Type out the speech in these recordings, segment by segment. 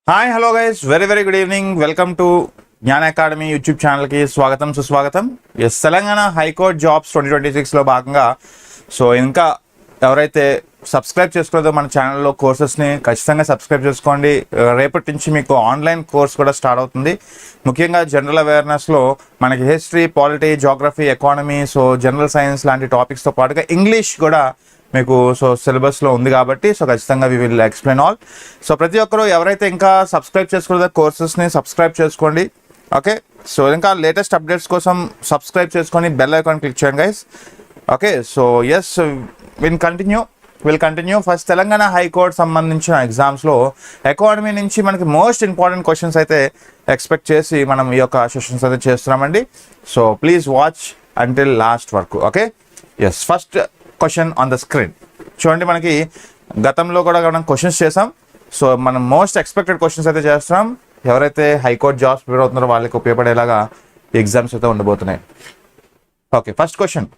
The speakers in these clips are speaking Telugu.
Hi hello guys, very good evening. Welcome to జ్ఞాన అకాడమీ యూట్యూబ్ ఛానల్కి స్వాగతం సుస్వాగతం. తెలంగాణ హైకోర్టు జాబ్స్ 2026లో భాగంగా ఇంకా ఎవరైతే సబ్స్క్రైబ్ చేసుకోలేదో మన ఛానల్లో కోర్సెస్ని ఖచ్చితంగా సబ్స్క్రైబ్ చేసుకోండి. రేపటి నుంచి మీకు ఆన్లైన్ కోర్స్ కూడా స్టార్ట్ అవుతుంది. ముఖ్యంగా జనరల్ అవేర్నెస్లో మనకి history, polity, geography, economy, general science లాంటి టాపిక్స్తో పాటుగా ఇంగ్లీష్ కూడా మీకు సిలబస్లో ఉంది కాబట్టి ఖచ్చితంగా వి విల్ ఎక్స్ప్లెయిన్ ఆల్. ప్రతి ఒక్కరు ఎవరైతే ఇంకా సబ్స్క్రైబ్ చేసుకోలేదో కోర్సెస్ని సబ్స్క్రైబ్ చేసుకోండి. ఓకే, ఇంకా లేటెస్ట్ అప్డేట్స్ కోసం సబ్స్క్రైబ్ చేసుకొని బెల్ ఐకాన్ క్లిక్ చేయండి guys. Okay, yes will continue. First Telangana high court సంబంధించిన ఎగ్జామ్స్లో ఎకానమీ నుంచి మనకి మోస్ట్ ఇంపార్టెంట్ క్వశ్చన్స్ అయితే ఎక్స్పెక్ట్ చేసి మనం ఈ యొక్క సెషన్స్ అయితే చేస్తున్నామండి. ప్లీజ్ వాచ్ అంటిల్ లాస్ట్ వరకు. Okay, yes, first question on the screen చూడండి. మనకి గతంలో కూడా మనం క్వశ్చన్స్ చేసాం. మనం మోస్ట్ ఎక్స్పెక్టెడ్ క్వశ్చన్స్ అయితే చేస్తున్నాం. ఎవరైతే హైకోర్టు జాబ్స్ ప్రిపేర్ అవుతున్నారో వాళ్ళకి ఉపయోగపడేలాగా ఎగ్జామ్స్ అయితే ఉండబోతున్నాయి. Okay, first question.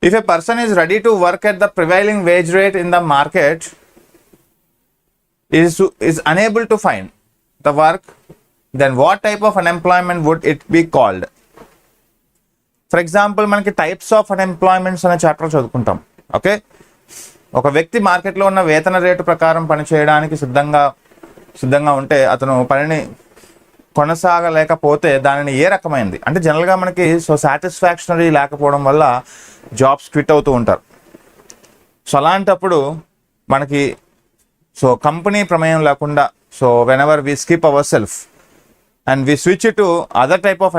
If a person is ready to work at the prevailing wage rate in the market, is unable to find the work, then what type of unemployment would it be called? For example మనకి టైప్స్ ఆఫ్ అన్ఎంప్లాయ్మెంట్స్ అనే చాప్టర్ చదువుకుంటాం. ఓకే, ఒక వ్యక్తి మార్కెట్లో ఉన్న వేతన రేటు ప్రకారం పని చేయడానికి సిద్ధంగా ఉంటే అతను పనిని కొనసాగలేకపోతే దానిని ఏ రకమైంది అంటే జనరల్గా మనకి సాటిస్ఫాక్షనరీ లేకపోవడం వల్ల జాబ్స్ క్విట్ అవుతూ ఉంటారు. అలాంటప్పుడు మనకి కంపెనీ ప్రమేయం లేకుండా whenever we skip our self and we switch to other type of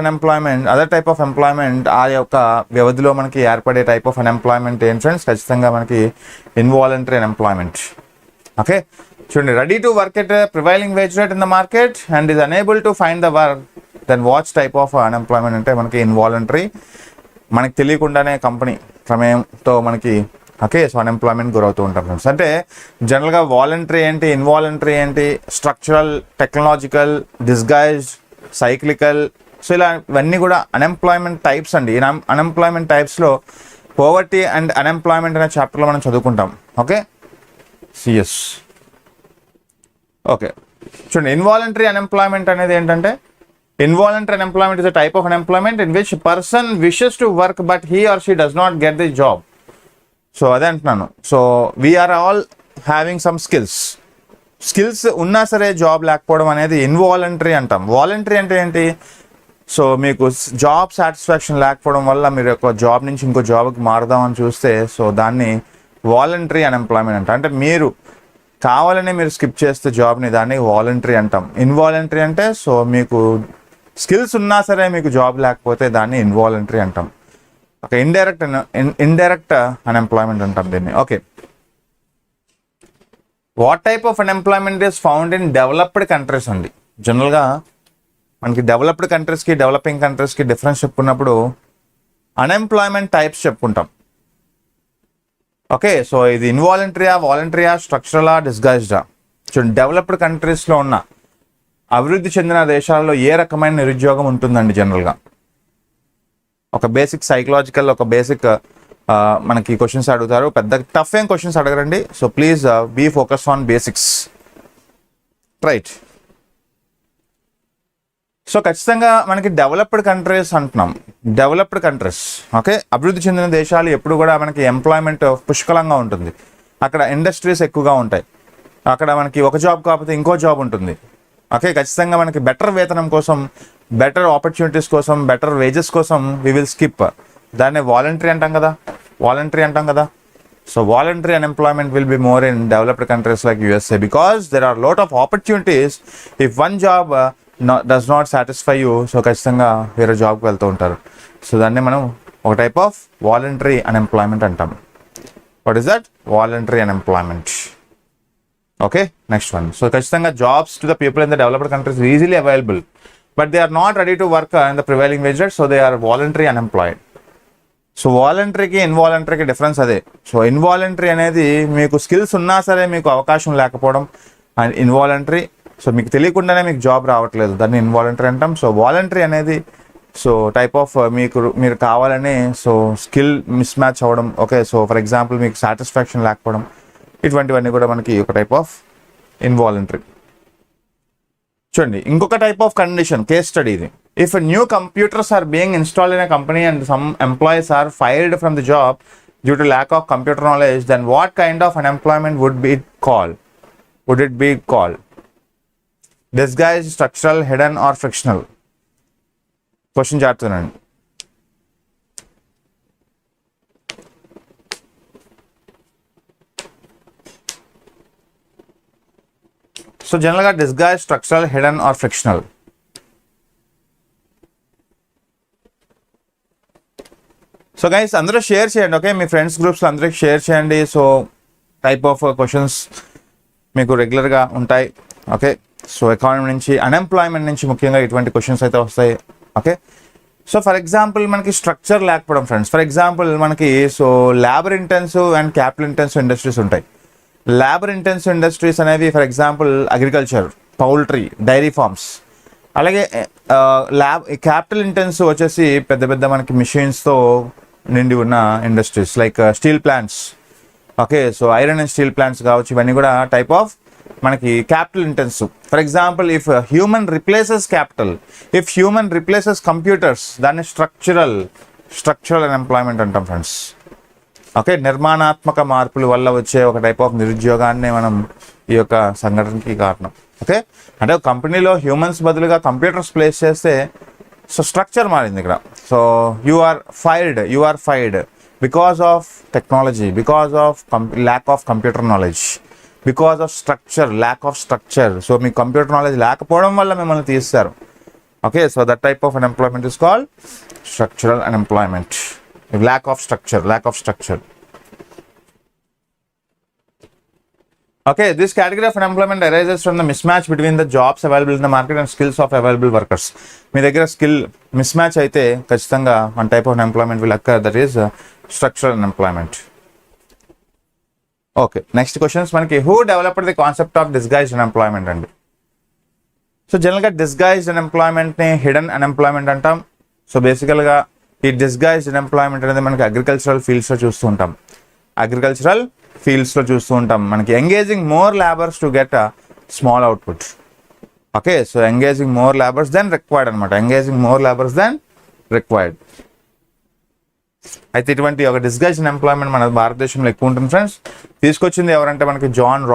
employment ఆ యొక్క వ్యవధిలో మనకి ఏర్పడే టైప్ ఆఫ్ అన్ఎంప్లాయ్మెంట్ ఏం ఫ్రెండ్స్? ఖచ్చితంగా మనకి ఇన్వాలంటరీ అన్ఎంప్లాయ్మెంట్. ఓకే, చూడండి, ready to work at prevailing wage rate in the market and is unable to find the work, then which type of unemployment అంటే మనకి ఇన్వాలంటరీ. మనకి తెలియకుండానే కంపెనీ ప్రమేయంతో మనకి అన్ఎంప్లాయ్మెంట్ గురవుతూ ఉంటాం ఫ్రెండ్స్. అంటే జనరల్గా వాలంటరీ ఏంటి, ఇన్వాలంటరీ ఏంటి, స్ట్రక్చరల్, టెక్నాలజికల్, డిస్గైజ్డ్, సైక్లికల్, ఇవన్నీ కూడా అన్ఎంప్లాయ్మెంట్ టైప్స్ అండి. ఈ అన్ఎంప్లాయ్మెంట్ టైప్స్లో పోవర్టీ అండ్ అన్ఎంప్లాయ్మెంట్ అనే చాప్టర్లో మనం చదువుకుంటాం. Okay, CS. ఓకే, చూడండి, ఇన్వాలంటరీ అన్ఎంప్లాయ్మెంట్ అనేది ఏంటంటే involuntary unemployment is a type of unemployment in which person wishes to work but he or she does not get the job. అదే అంటున్నాను. We are all having some skills ఉన్నా సరే జాబ్ లేకపోవడం అనేది ఇన్వాలంటరీ అంటాం. వాలంటరీ అంటే ఏంటి? మీకు జాబ్ సాటిస్ఫాక్షన్ లేకపోవడం వల్ల మీరు ఒక జాబ్ నుంచి ఇంకో జాబ్కి మారుదామని చూస్తే దాన్ని వాలంటరీ అన్ఎంప్లాయ్మెంట్ అంటాం. అంటే మీరు కావాలని మీరు స్కిప్ చేస్తే జాబ్ని, దాన్ని వాలంటరీ అంటాం. ఇన్వాలంటరీ అంటే మీకు స్కిల్స్ ఉన్నా సరే మీకు జాబ్ లేకపోతే దాన్ని ఇన్వాలంటరీ అంటాం. ఓకే, ఇండైరెక్ట్ అన్ఎంప్లాయ్మెంట్ అంటాం దీన్ని. Okay, what type of unemployment is found in developed countries అండి. జనరల్గా మనకి డెవలప్డ్ కంట్రీస్కి డెవలపింగ్ కంట్రీస్కి డిఫరెన్స్ చెప్పుకున్నప్పుడు అన్ఎంప్లాయ్మెంట్ టైప్స్ చెప్పుకుంటాం. ఓకే, ఇది ఇన్వాలంటరీయా, వాలంటరీయా, స్ట్రక్చరలా, డిస్గైజ్డా? చూడండి, డెవలప్డ్ కంట్రీస్లో ఉన్న అభివృద్ధి చెందిన దేశాల్లో ఏ రకమైన నిరుద్యోగం ఉంటుందండి? జనరల్గా ఒక బేసిక్ సైకలాజికల్, ఒక బేసిక్ మనకి క్వశ్చన్స్ అడుగుతారు. పెద్ద టఫ్ ఏం క్వశ్చన్స్ అడగరండి. Please be focus on basics, right? ఖచ్చితంగా మనకి డెవలప్డ్ కంట్రీస్ అంటున్నాం. డెవలప్డ్ కంట్రీస్, ఓకే, అభివృద్ధి చెందిన దేశాలు ఎప్పుడు కూడా మనకి ఎంప్లాయ్మెంట్ పుష్కలంగా ఉంటుంది. అక్కడ ఇండస్ట్రీస్ ఎక్కువగా ఉంటాయి. అక్కడ మనకి ఒక జాబ్ కాకపోతే ఇంకో జాబ్ ఉంటుంది. ఓకే, ఖచ్చితంగా మనకి బెటర్ వేతనం కోసం, బెటర్ ఆపర్చునిటీస్ కోసం, బెటర్ వేజెస్ కోసం వి విల్ స్కిప్. దాన్ని వాలంటరీ అంటాం కదా. Voluntary unemployment will be more in developed countries like USA because there are lot of opportunities. If one job does not satisfy you, ఖచ్చితంగా వేరే జాబ్కి వెళ్తూ ఉంటారు. దాన్ని మనం ఒక టైప్ ఆఫ్ వాలంటరీ అన్ఎంప్లాయ్మెంట్ అంటాం. What is that? Voluntary unemployment. Okay, next one. ఖచ్చితంగా jobs to the people in the developed countries easily available but they are not ready to work in the prevailing wage rate, they are voluntary unemployed. వాలంటరీకి ఇన్వాలంటరీకి డిఫరెన్స్ అదే. ఇన్వాలంటరీ అనేది మీకు స్కిల్స్ ఉన్నా సరే మీకు అవకాశం లేకపోవడం అండ్ ఇన్వాలంటరీ. మీకు తెలియకుండానే మీకు జాబ్ రావట్లేదు, దాన్ని ఇన్వాలంటరీ అంటాం. వాలంటరీ అనేది టైప్ ఆఫ్ మీరు కావాలని స్కిల్ మిస్ మ్యాచ్ అవ్వడం. ఓకే, ఫర్ ఎగ్జాంపుల్ మీకు సాటిస్ఫాక్షన్ లేకపోవడం, ఇటువంటివన్నీ కూడా మనకి ఒక టైప్ ఆఫ్ ఇన్వాలంటరీ. చూడండి ఇంకొక type of condition, case study ఇది. If new computers are being installed in a company and some employees are fired from the job due to lack of computer knowledge, then what kind of unemployment would it be called? Disguise, structural, hidden or frictional? Question చేస్తున్నాను. సో జనరల్గా disguise, structural, hidden or frictional. So guys అందరూ షేర్ చేయండి, ఓకే? మీ ఫ్రెండ్స్ గ్రూప్స్లో అందరికి షేర్ చేయండి. సో టైప్ ఆఫ్ క్వశ్చన్స్ మీకు రెగ్యులర్గా ఉంటాయి, ఓకే? సో ఎకానమీ నుంచి, అన్ఎంప్లాయ్మెంట్ నుంచి ముఖ్యంగా ఇటువంటి క్వశ్చన్స్ అయితే వస్తాయి, ఓకే? సో ఫర్ ఎగ్జాంపుల్ మనకి స్ట్రక్చర్ లేకపోవడం ఫ్రెండ్స్. ఫర్ ఎగ్జాంపుల్ మనకి so labour intensive and capital intensive industries ఉంటాయి. లేబర్ ఇంటెన్సివ్ ఇండస్ట్రీస్ అనేవి for example agriculture, poultry, dairy farms. అలాగే క్యాపిటల్ ఇంటెన్సివ్ వచ్చేసి పెద్ద పెద్ద మనకి మిషన్స్తో నిండి ఉన్న industries like steel plants, okay? So iron and steel plants కావచ్చు, ఇవన్నీ కూడా టైప్ ఆఫ్ మనకి capital intensive. For example if human replaces capital, if human replaces computers, దాన్ని స్ట్రక్చరల్ అన్ఎంప్లాయ్మెంట్ అంటాం ఫ్రెండ్స్, ఓకే? నిర్మాణాత్మక మార్పుల వల్ల వచ్చే ఒక టైప్ ఆఫ్ నిరుద్యోగాన్ని మనం ఈ యొక్క సంఘటనకి కారణం, ఓకే? అంటే ఒక కంపెనీలో హ్యూమన్స్ బదులుగా కంప్యూటర్స్ ప్లేస్ చేస్తే సో స్ట్రక్చర్ మారింది ఇక్కడ. So you are fired because of technology, because of lack of computer knowledge, because of structure, lack of structure. So మీ కంప్యూటర్ నాలెడ్జ్ లేకపోవడం వల్ల మిమ్మల్ని తీస్తారు, okay? So that type of unemployment is called structural unemployment. Lack of structure. Okay, this category of unemployment arises from the mismatch between the jobs available in the market and skills of available workers. మీ దగ్గర స్కిల్ mismatch అయితే ఖచ్చితంగా one type of unemployment will occur, that is structural unemployment. Okay, next questions మనకి who developed the concept of disguised unemployment అండి. సో జనరల్గా disguised unemploymentని hidden unemployment అంటాం. సో బేసికల్గా ఈ డిస్గైజ్డ్ అన్ఎంప్లాయ్మెంట్ అనేది మనకి అగ్రికల్చరల్ ఫీల్డ్స్లో చూస్తూ ఉంటాం. మనకి engaging more labours to get a small output, okay? So engaging more labours then required అనమాట, అయితే ఇటువంటి ఒక డిస్గైజ్డ్ అన్ఎంప్లాయ్మెంట్ మన భారతదేశంలో ఎక్కువ ఉంటుంది ఫ్రెండ్స్. తీసుకొచ్చింది ఎవరంటే మనకి John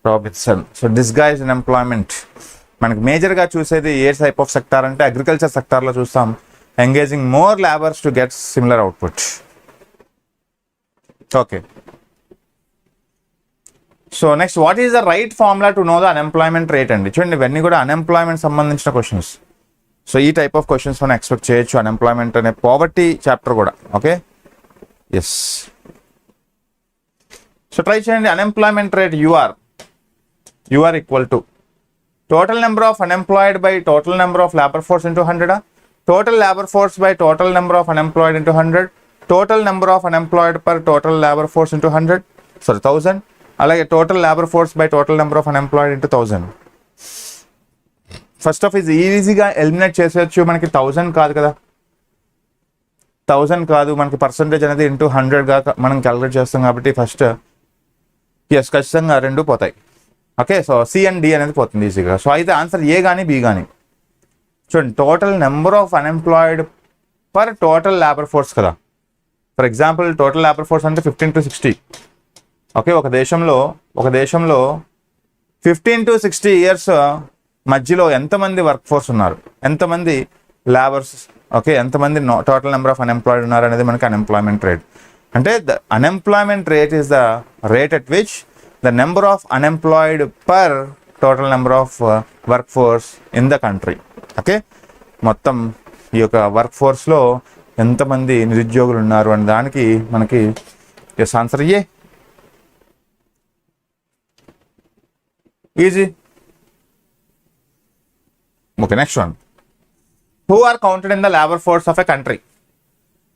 Robinson. So disguised unemployment మనకి మేజర్గా చూసేది ఏ టైప్ ఆఫ్ సెక్టార్ అంటే అగ్రికల్చర్ సెక్టార్లో చూస్తాం. Engaging more labours to get similar output, okay? So next, what is the right formula to know the unemployment rate అండి. చూడండి ఇవన్నీ కూడా అన్ఎంప్లాయ్మెంట్ సంబంధించిన క్వశ్చన్స్. సో ఈ టైప్ ఆఫ్ క్వశ్చన్స్ మనం ఎక్స్పెక్ట్ చేయొచ్చు. అన్ఎంప్లాయ్మెంట్ అనే పావర్టీ చాప్టర్ కూడా, ఓకే? ఎస్. సో ట్రై చేయండి. Unemployment rate UR equal to total number of unemployed by total number of labor force into 100, total labor force by total number of unemployed into 100, total number of unemployed per total labor force into 1000, అలాగే total labor force by total number of unemployed into 1000. First of ఇది ఈజీగా ఎలిమినేట్ చేసేయచ్చు. మనకి 1000 కాదు కదా, 1000 కాదు, మనకి పర్సంటేజ్ అనేది ఇంటూ 100గా మనం క్యాలిక్యులేట్ చేస్తాం కాబట్టి ఫస్ట్ ఖచ్చితంగా రెండు పోతాయి, okay? So C and D అనేది పోతుంది ఈజీగా. సో అయితే ఆన్సర్ ఏ కానీ బి కానీ. చూడండి total number of unemployed per total labour force కదా. For example total labour force అంటే 15 to 60, ఓకే? ఒక దేశంలో 15 to 60 ఇయర్స్ మధ్యలో ఎంతమంది వర్క్ ఫోర్స్ ఉన్నారు, ఎంతమంది లేబర్స్, ఓకే? ఎంతమంది టోటల్ నెంబర్ ఆఫ్ అన్ఎంప్లాయిడ్ ఉన్నారు అనేది మనకి అన్ఎంప్లాయ్మెంట్ రేట్. అంటే the unemployment rate is the rate at which the number of unemployed per total number of workforce in the country, okay? మొత్తం ఈ యొక్క వర్క్ ఫోర్స్లో ఎంతమంది నిరుద్యోగులు ఉన్నారు అనే దానికి మనకి yes answer A easy. Okay, next one. Who are counted in the labor force of a country?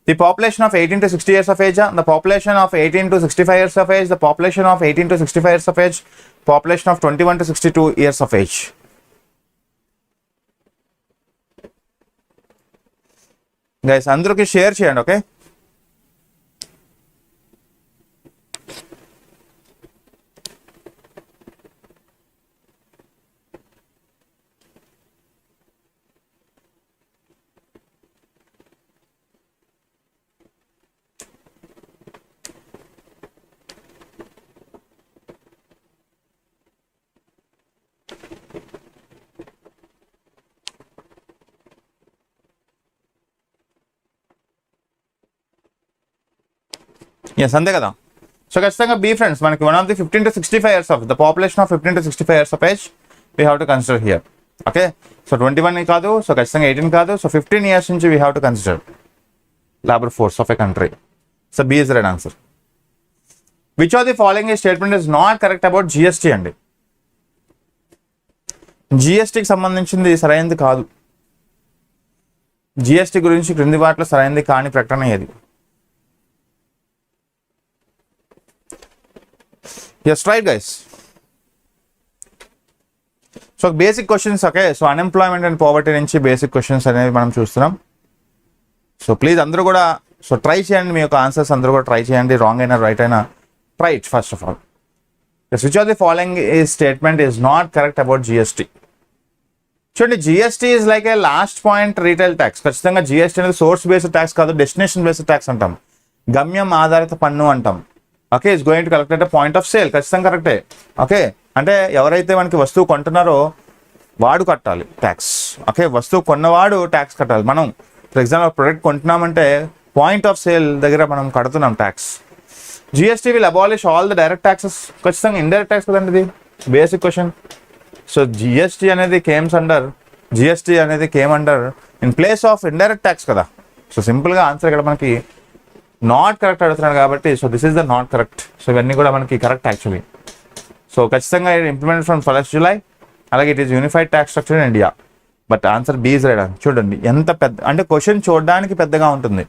The population of 18 to 60 years of age, the population of 18 to 65 years of age, the population of 18 to 65 years of age, population of 21 to 62 years of age. Guys, అందరికి షేర్ చేయండి, ఓకే? ఎస్ అంతే కదా. సో ఖచ్చితంగా బి ఫ్రెండ్స్, మనకి one of the 15 to 65 years of the population of 15 to 65 years of age we have to consider here. Okay, so 21 కాదు, సో ఖచ్చితంగా 18 కాదు, సో 15 years నుంచి we have to consider labour force of a country. So B is right answer. Which of the following statement is not correct about GST అండి. జిఎస్టీకి సంబంధించింది సరైనది కాదు. జిఎస్టీ గురించి క్రింది వాటిలో సరైనది కాని ప్రకటన ఏది? Yes right guys. So basic questions. Okay, so unemployment and poverty నుంచి బేసిక్ క్వశ్చన్స్ అనేవి మనం చూస్తున్నాం. సో ప్లీజ్ అందరూ కూడా సో ట్రై చేయండి, మీ యొక్క ఆన్సర్స్ అందరూ కూడా ట్రై చేయండి. రాంగ్ అయినా రైట్ అయినా try it first of all. Which of the following statement is not correct about GST? చూడండి, GST is like a last point retail tax. ఖచ్చితంగా జిఎస్టీ అనేది సోర్స్ బేస్డ్ ట్యాక్స్ కాదు, డెస్టినేషన్ బేస్డ్ ట్యాక్స్ అంటాం, గమ్యం ఆధారిత పన్ను అంటాం. Okay, it's going to collect at point of sale. ఖచ్చితంగా కరెక్టే. ఓకే, అంటే ఎవరైతే మనకి వస్తువు కొంటున్నారో వాడు కట్టాలి ట్యాక్స్. ఓకే, వస్తువు కొన్నవాడు ట్యాక్స్ కట్టాలి. మనం ఫర్ ఎగ్జాంపుల్ ప్రొడక్ట్ కొంటున్నామంటే పాయింట్ ఆఫ్ సేల్ దగ్గర మనం కడుతున్నాం tax. GST will abolish all the direct taxes. ఖచ్చితంగా ఇండైరెక్ట్ ట్యాక్స్ కదండి ఇది బేసిక్ క్వశ్చన్. సో జిఎస్టీ అనేది came under in place of indirect tax కదా. సో సింపుల్గా ఆన్సర్ ఇక్కడ మనకి నాట్ కరెక్ట్ అడుగుతున్నాడు కాబట్టి so this is the not correct. So ఇవన్నీ కూడా మనకి కరెక్ట్ యాక్చువల్లీ. సో ఖచ్చితంగా ఇంప్లిమెంట్ ఫ్రమ్ 1st July. అలాగే it is unified tax structure in India. But answer B is right. చూడండి ఎంత పెద్ద, అంటే క్వశ్చన్ చూడడానికి పెద్దగా ఉంటుంది,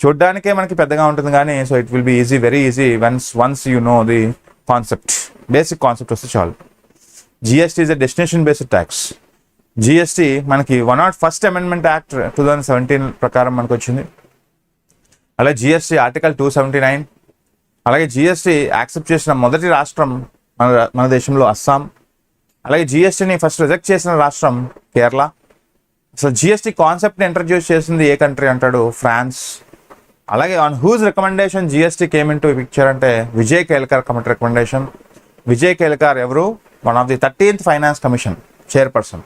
చూడడానికే మనకి పెద్దగా ఉంటుంది కానీ so it will be easy, very easy once you know the concept. Basic concept వస్తే చాలు. GST is a destination based tax. GST మనకి 101st Amendment Act 2017 ప్రకారం మనకు వచ్చింది. అలాగే జిఎస్టీ ఆర్టికల్ 279. అలాగే జిఎస్టీ యాక్సెప్ట్ చేసిన మొదటి రాష్ట్రం మన దేశంలో అస్సాం. అలాగే జిఎస్టీని ఫస్ట్ రిజెక్ట్ చేసిన రాష్ట్రం కేరళ. అసలు జిఎస్టీ కాన్సెప్ట్ని ఇంట్రడ్యూస్ చేసింది ఏ కంట్రీ అంటాడు? ఫ్రాన్స్. అలాగే on whose recommendation GST came into picture అంటే విజయ్ కేల్కర్ కమిటీ రికమెండేషన్. విజయ్ కేల్కర్ ఎవరు? One of the 13th finance commission chairperson.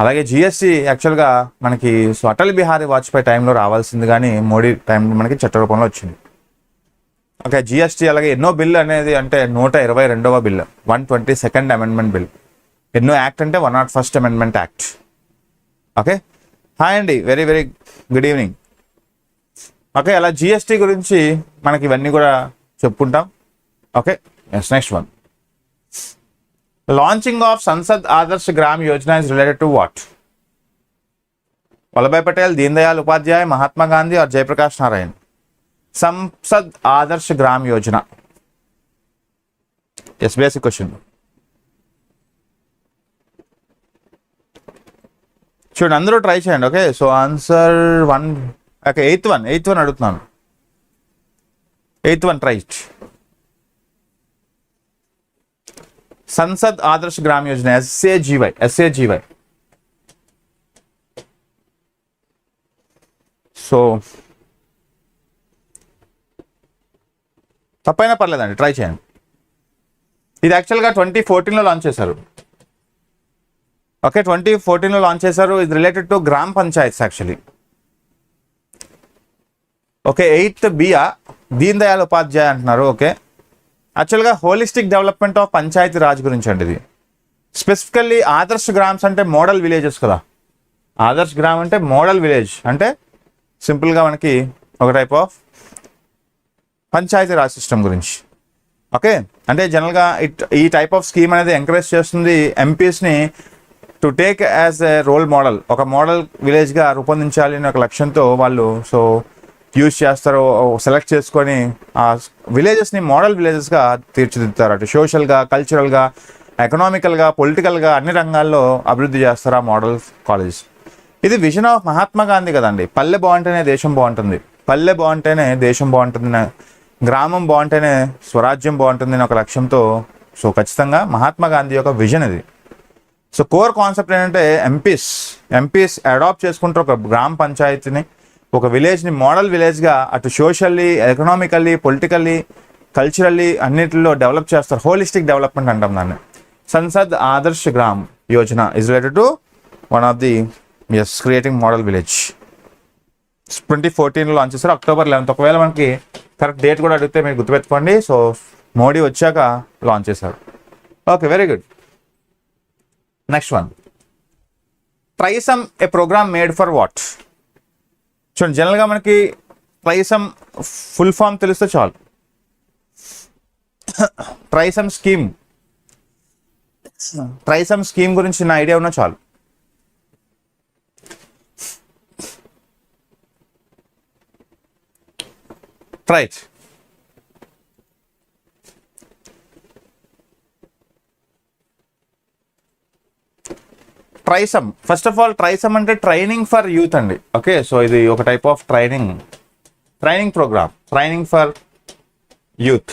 అలాగే జిఎస్టీ యాక్చువల్గా మనకి సో అటల్ బిహారీ వాజ్పేయి టైంలో రావాల్సింది కానీ మోడీ టైంలో మనకి చట్ట రూపంలో వచ్చింది. ఓకే, జిఎస్టీ అలాగే ఎన్నో బిల్ అనేది అంటే 122వ బిల్, 122nd Amendment బిల్. ఎన్నో యాక్ట్ అంటే 101st Amendment Act. Okay, hi అండి, very very good evening. Okay, అలా జిఎస్టీ గురించి మనకి ఇవన్నీ కూడా చెప్పుకుంటాం. Okay, next one. Launching of Sansad Adarsh Gram Yojana is related to what? Vallabhbhai Patel, Deen Dayal Upadhyaya, Mahatma Gandhi और Jayaprakash Narayan. Sansad Adarsh Gram Yojana. Yes, basic question. చూడండి అందరూ ట్రై చేయండి. Okay, so answer 1. Okay, eighth one అడుగుతున్నాను. 8th one try it. Sansad Adarsh Gram Yojana, SAGY. So తప్పైనా పర్లేదండి, ట్రై చేయండి. ఇది యాక్చువల్గా 2014లో లాంచ్ చేశారు. ఓకే, 2014లో లాంచ్ చేశారు. ఇది related to gram panchayats actually. Okay, 8th బియా దీన్ దయాళ్ ఉపాధ్యాయ అంటున్నారు. ఓకే, యాక్చువల్గా holistic development of panchayati raj గురించి అండి ఇది. స్పెసిఫికల్లీ ఆదర్శ్ గ్రామ్స్ అంటే మోడల్ విలేజెస్ కదా. ఆదర్శ్ గ్రామ్ అంటే మోడల్ విలేజ్ అంటే సింపుల్గా మనకి ఒక type of panchayati raj system గురించి. ఓకే, అంటే జనరల్గా ఈ టైప్ ఆఫ్ స్కీమ్ అనేది ఎంకరేజ్ చేస్తుంది ఎంపీస్ని to take as a role model, ఒక మోడల్ విలేజ్గా రూపొందించాలి అనే ఒక లక్ష్యంతో వాళ్ళు సో యూజ్ చేస్తారు. సెలెక్ట్ చేసుకొని ఆ విలేజెస్ని మోడల్ విలేజెస్గా తీర్చిదిద్దుతారు. అటు సోషల్గా, కల్చరల్గా, ఎకనామికల్గా, పొలిటికల్గా అన్ని రంగాల్లో అభివృద్ధి చేస్తారు ఆ మోడల్ కాలేజ్. ఇది విజన్ ఆఫ్ మహాత్మా గాంధీ కదండి. పల్లె బాగుంటేనే దేశం బాగుంటుంది, పల్లె బాగుంటేనే దేశం బాగుంటుంది, గ్రామం బాగుంటేనే స్వరాజ్యం బాగుంటుంది అని ఒక లక్ష్యంతో సో ఖచ్చితంగా మహాత్మా గాంధీ యొక్క విజన్ ఇది. సో కోర్ కాన్సెప్ట్ ఏంటంటే ఎంపీస్ అడాప్ట్ చేసుకుంటారు ఒక గ్రామ పంచాయతీని, ఒక విలేజ్ని మోడల్ విలేజ్గా అటు సోషల్లీ, ఎకనామికల్లీ, పొలిటికల్లీ, కల్చరల్లీ అన్నిటిలో డెవలప్ చేస్తారు. హోలిస్టిక్ డెవలప్మెంట్ అంటాం దాన్ని. Sansad Adarsh Gram Yojana is related to one of the creating model village. 2014లో లాంచ్ చేస్తారు, October 11th. ఒకవేళ మనకి కరెక్ట్ డేట్ కూడా అడిగితే మీరు గుర్తుపెట్టుకోండి. సో మోడీ వచ్చాక లాంచ్ చేశారు. Okay, very good. Next one, TRYSEM a programme made for what? చూడండి, జనరల్గా మనకి ట్రైసమ్ ఫుల్ ఫామ్ తెలిస్తే చాలు. ట్రైసమ్ స్కీమ్ గురించి నా ఐడియా ఉన్నా చాలు. Right. TRYSEM, first of all TRYSEM అంటే ట్రైనింగ్ ఫర్ యూత్ అండి. ఓకే, సో ఇది ఒక type of training programme, training for youth.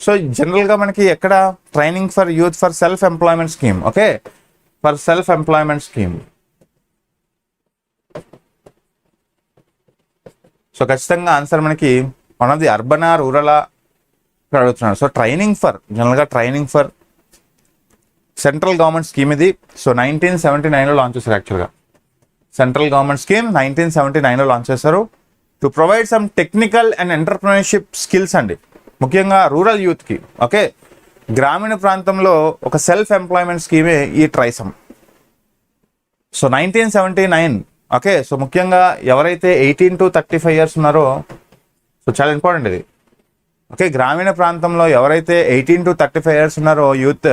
So జనరల్గా మనకి ఎక్కడ training for youth for self employment scheme. Okay, for self employment scheme. So ఖచ్చితంగా ఆన్సర్ మనకి వన్ ఆఫ్ ది అర్బనా రూరలా అడుగుతున్నాడు. సో ట్రైనింగ్ ఫర్, జనరల్గా training for central government scheme ఇది. సో 1979లో లాంచ్ చేశారు. యాక్చువల్గా సెంట్రల్ గవర్నమెంట్ స్కీమ్ 1979లో లాంచ్ చేశారు to provide some technical and entrepreneurship skills అండి, ముఖ్యంగా రూరల్ యూత్కి. ఓకే, గ్రామీణ ప్రాంతంలో ఒక సెల్ఫ్ ఎంప్లాయ్మెంట్ స్కీమే ఈ ట్రైసమ్. సో 1979. ఓకే, సో ముఖ్యంగా ఎవరైతే 18 to 35 years ఉన్నారో, సో చాలా ఇంపార్టెంట్ ఇది. ఓకే, గ్రామీణ ప్రాంతంలో ఎవరైతే 18 to 35 years ఉన్నారో యూత్,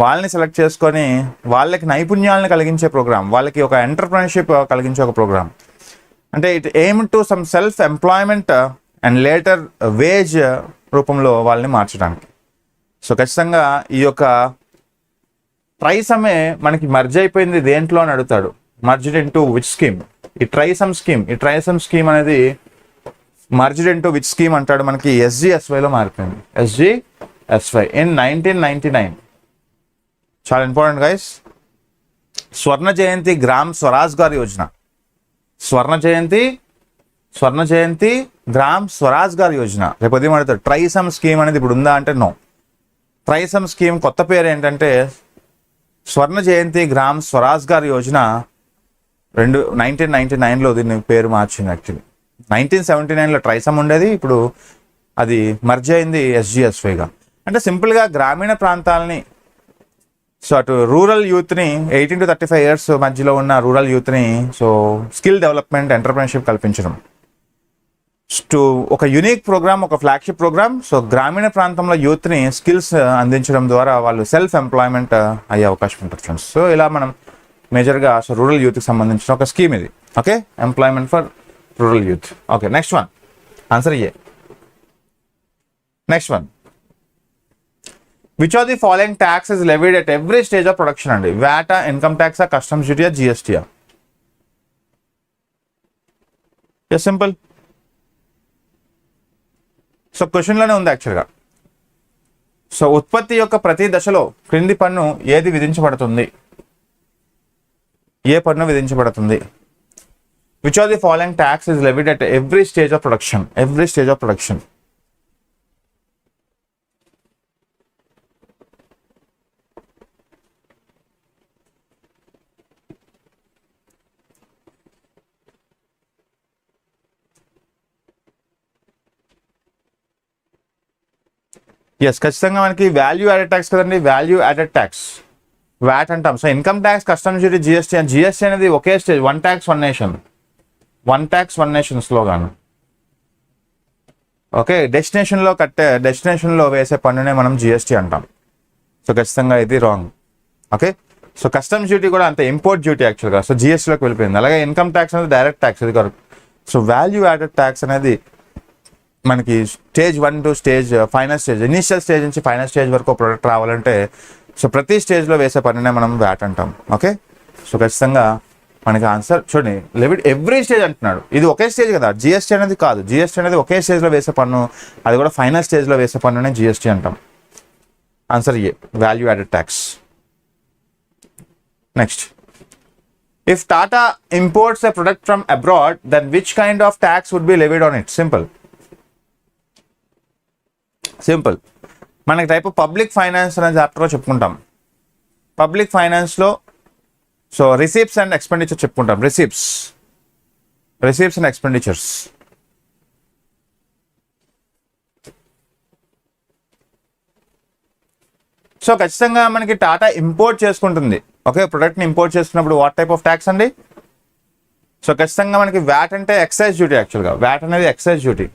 వాళ్ళని సెలెక్ట్ చేసుకొని వాళ్ళకి నైపుణ్యాలను కలిగించే ప్రోగ్రామ్, వాళ్ళకి ఒక ఎంటర్ప్రినర్షిప్ కలిగించే ఒక ప్రోగ్రామ్. అంటే it aim to some self employment and later wage రూపంలో వాళ్ళని మార్చడానికి. సో ఖచ్చితంగా ఈ యొక్క ట్రైసమే మనకి మర్జ్ అయిపోయింది దేంట్లో అని అడుగుతాడు. Merged into which scheme? ఈ ట్రైసమ్ స్కీమ్ అనేది మర్జ్డ్ ఇంటూ విచ్ స్కీమ్ అంటాడు, మనకి SGSYలో మారిపోయింది. SGSY in 1999. చాలా important guys. Swarna Jayanti gram స్వరాజ్గార్ Yojana, Swarna Jayanti gram స్వరాజ్గార్ Yojana. రేపు ఉదయం అడుగుతాడు ట్రైసమ్ స్కీమ్ అనేది ఇప్పుడు ఉందా అంటే నో. ట్రైసమ్ స్కీమ్ కొత్త పేరు ఏంటంటే స్వర్ణ జయంతి గ్రామ్ స్వరాజ్గార్ యోజన. 1999లో దీన్ని పేరు మార్చింది. యాక్చువల్లీ 1979లో ట్రైసమ్ ఉండేది, ఇప్పుడు అది మర్జ్ అయింది SGSYగా. అంటే సింపుల్గా గ్రామీణ ప్రాంతాలని, సో అటు రూరల్ యూత్ని 18 to 35 years మధ్యలో ఉన్న రూరల్ యూత్ని సో స్కిల్ డెవలప్మెంట్, ఎంటర్ప్రినర్షిప్ కల్పించడం టు ఒక యూనిక్ ప్రోగ్రామ్, ఒక ఫ్లాగ్షిప్ ప్రోగ్రామ్. సో గ్రామీణ ప్రాంతంలో యూత్ని స్కిల్స్ అందించడం ద్వారా వాళ్ళు సెల్ఫ్ ఎంప్లాయ్మెంట్ అయ్యే అవకాశం ఉంటుంది ఫ్రెండ్స్. సో ఇలా మనం మేజర్గా సో రూరల్ యూత్కి సంబంధించిన ఒక స్కీమ్ ఇది. Okay, employment for rural youth. Okay, next one, answer A. Next one, which are the following tax is levied at every stage of production అండి? వ్యాటా, ఇన్కమ్ ట్యాక్సా, కస్టమ్స్ డ్యూటీయా, GSTయా? సింపుల్. సో క్వశ్చన్లోనే ఉంది యాక్చువల్గా. సో ఉత్పత్తి యొక్క ప్రతి దశలో క్రింది పన్ను ఏది విధించబడుతుంది? ఏ పన్ను విధించబడుతుంది? Which are the following tax is levied at every stage of production? Every stage of production. Yes, ఖచ్చితంగా మనకి వాల్యూ యాడెడ్ ట్యాక్స్ కదండి, వాల్యూ యాడెడ్ ట్యాక్స్, వ్యాట్ అంటాం. So income tax, customs duty, GST. And GST అనేది ఒకే stage, one tax one nation slogan. Okay, డెస్టినేషన్లో వేసే పన్నునే మనం GST అంటాం. సో ఖచ్చితంగా ఇది wrong. Okay, so customs duty కూడా అంతే, ఇంపోర్ట్ డ్యూటీ యాక్చువల్గా. సో GSTలోకి వెళ్ళిపోయింది. అలాగే ఇన్కమ్ ట్యాక్స్ అనేది డైరెక్ట్ ట్యాక్స్, ఇది correct. So value added tax అనేది మనకి stage 1 to stage final stage, initial stage నుంచి ఫైనల్ స్టేజ్ వరకు ప్రోడక్ట్ రావాలంటే సో ప్రతి స్టేజ్లో వేసే పన్నునే మనం వ్యాట్ అంటాం. ఓకే, సో ఖచ్చితంగా మనకి ఆన్సర్ చూడండి, లెవిడ్ ఎవ్రీ స్టేజ్ అంటున్నాడు. ఇది ఒకే స్టేజ్ కదా, GST అనేది కాదు. GST అనేది ఒకే స్టేజ్లో వేసే పన్ను, అది కూడా ఫైనల్ స్టేజ్లో వేసే పన్నునే GST అంటాం. Answer A, value added tax. Next, if Tata imports a product from abroad, then which kind of tax would be levied on it? Simple. మనకి టైప్ పబ్లిక్ ఫైనాన్స్ అనే చాప్టర్లో చెప్పుకుంటాం. పబ్లిక్ ఫైనాన్స్లో సో రిసీప్ట్స్ అండ్ ఎక్స్పెండిచర్ చెప్పుకుంటాం. Receipts and expenditures. సో ఖచ్చితంగా మనకి టాటా ఇంపోర్ట్ చేసుకుంటుంది. ఓకే, ప్రొడక్ట్ని ఇంపోర్ట్ చేసుకున్నప్పుడు వాట్ టైప్ ఆఫ్ ట్యాక్స్ అండి? సో ఖచ్చితంగా మనకి వ్యాట్ అంటే ఎక్సైజ్ డ్యూటీ. యాక్చువల్గా వ్యాట్ అనేది ఎక్సైజ్ డ్యూటీ.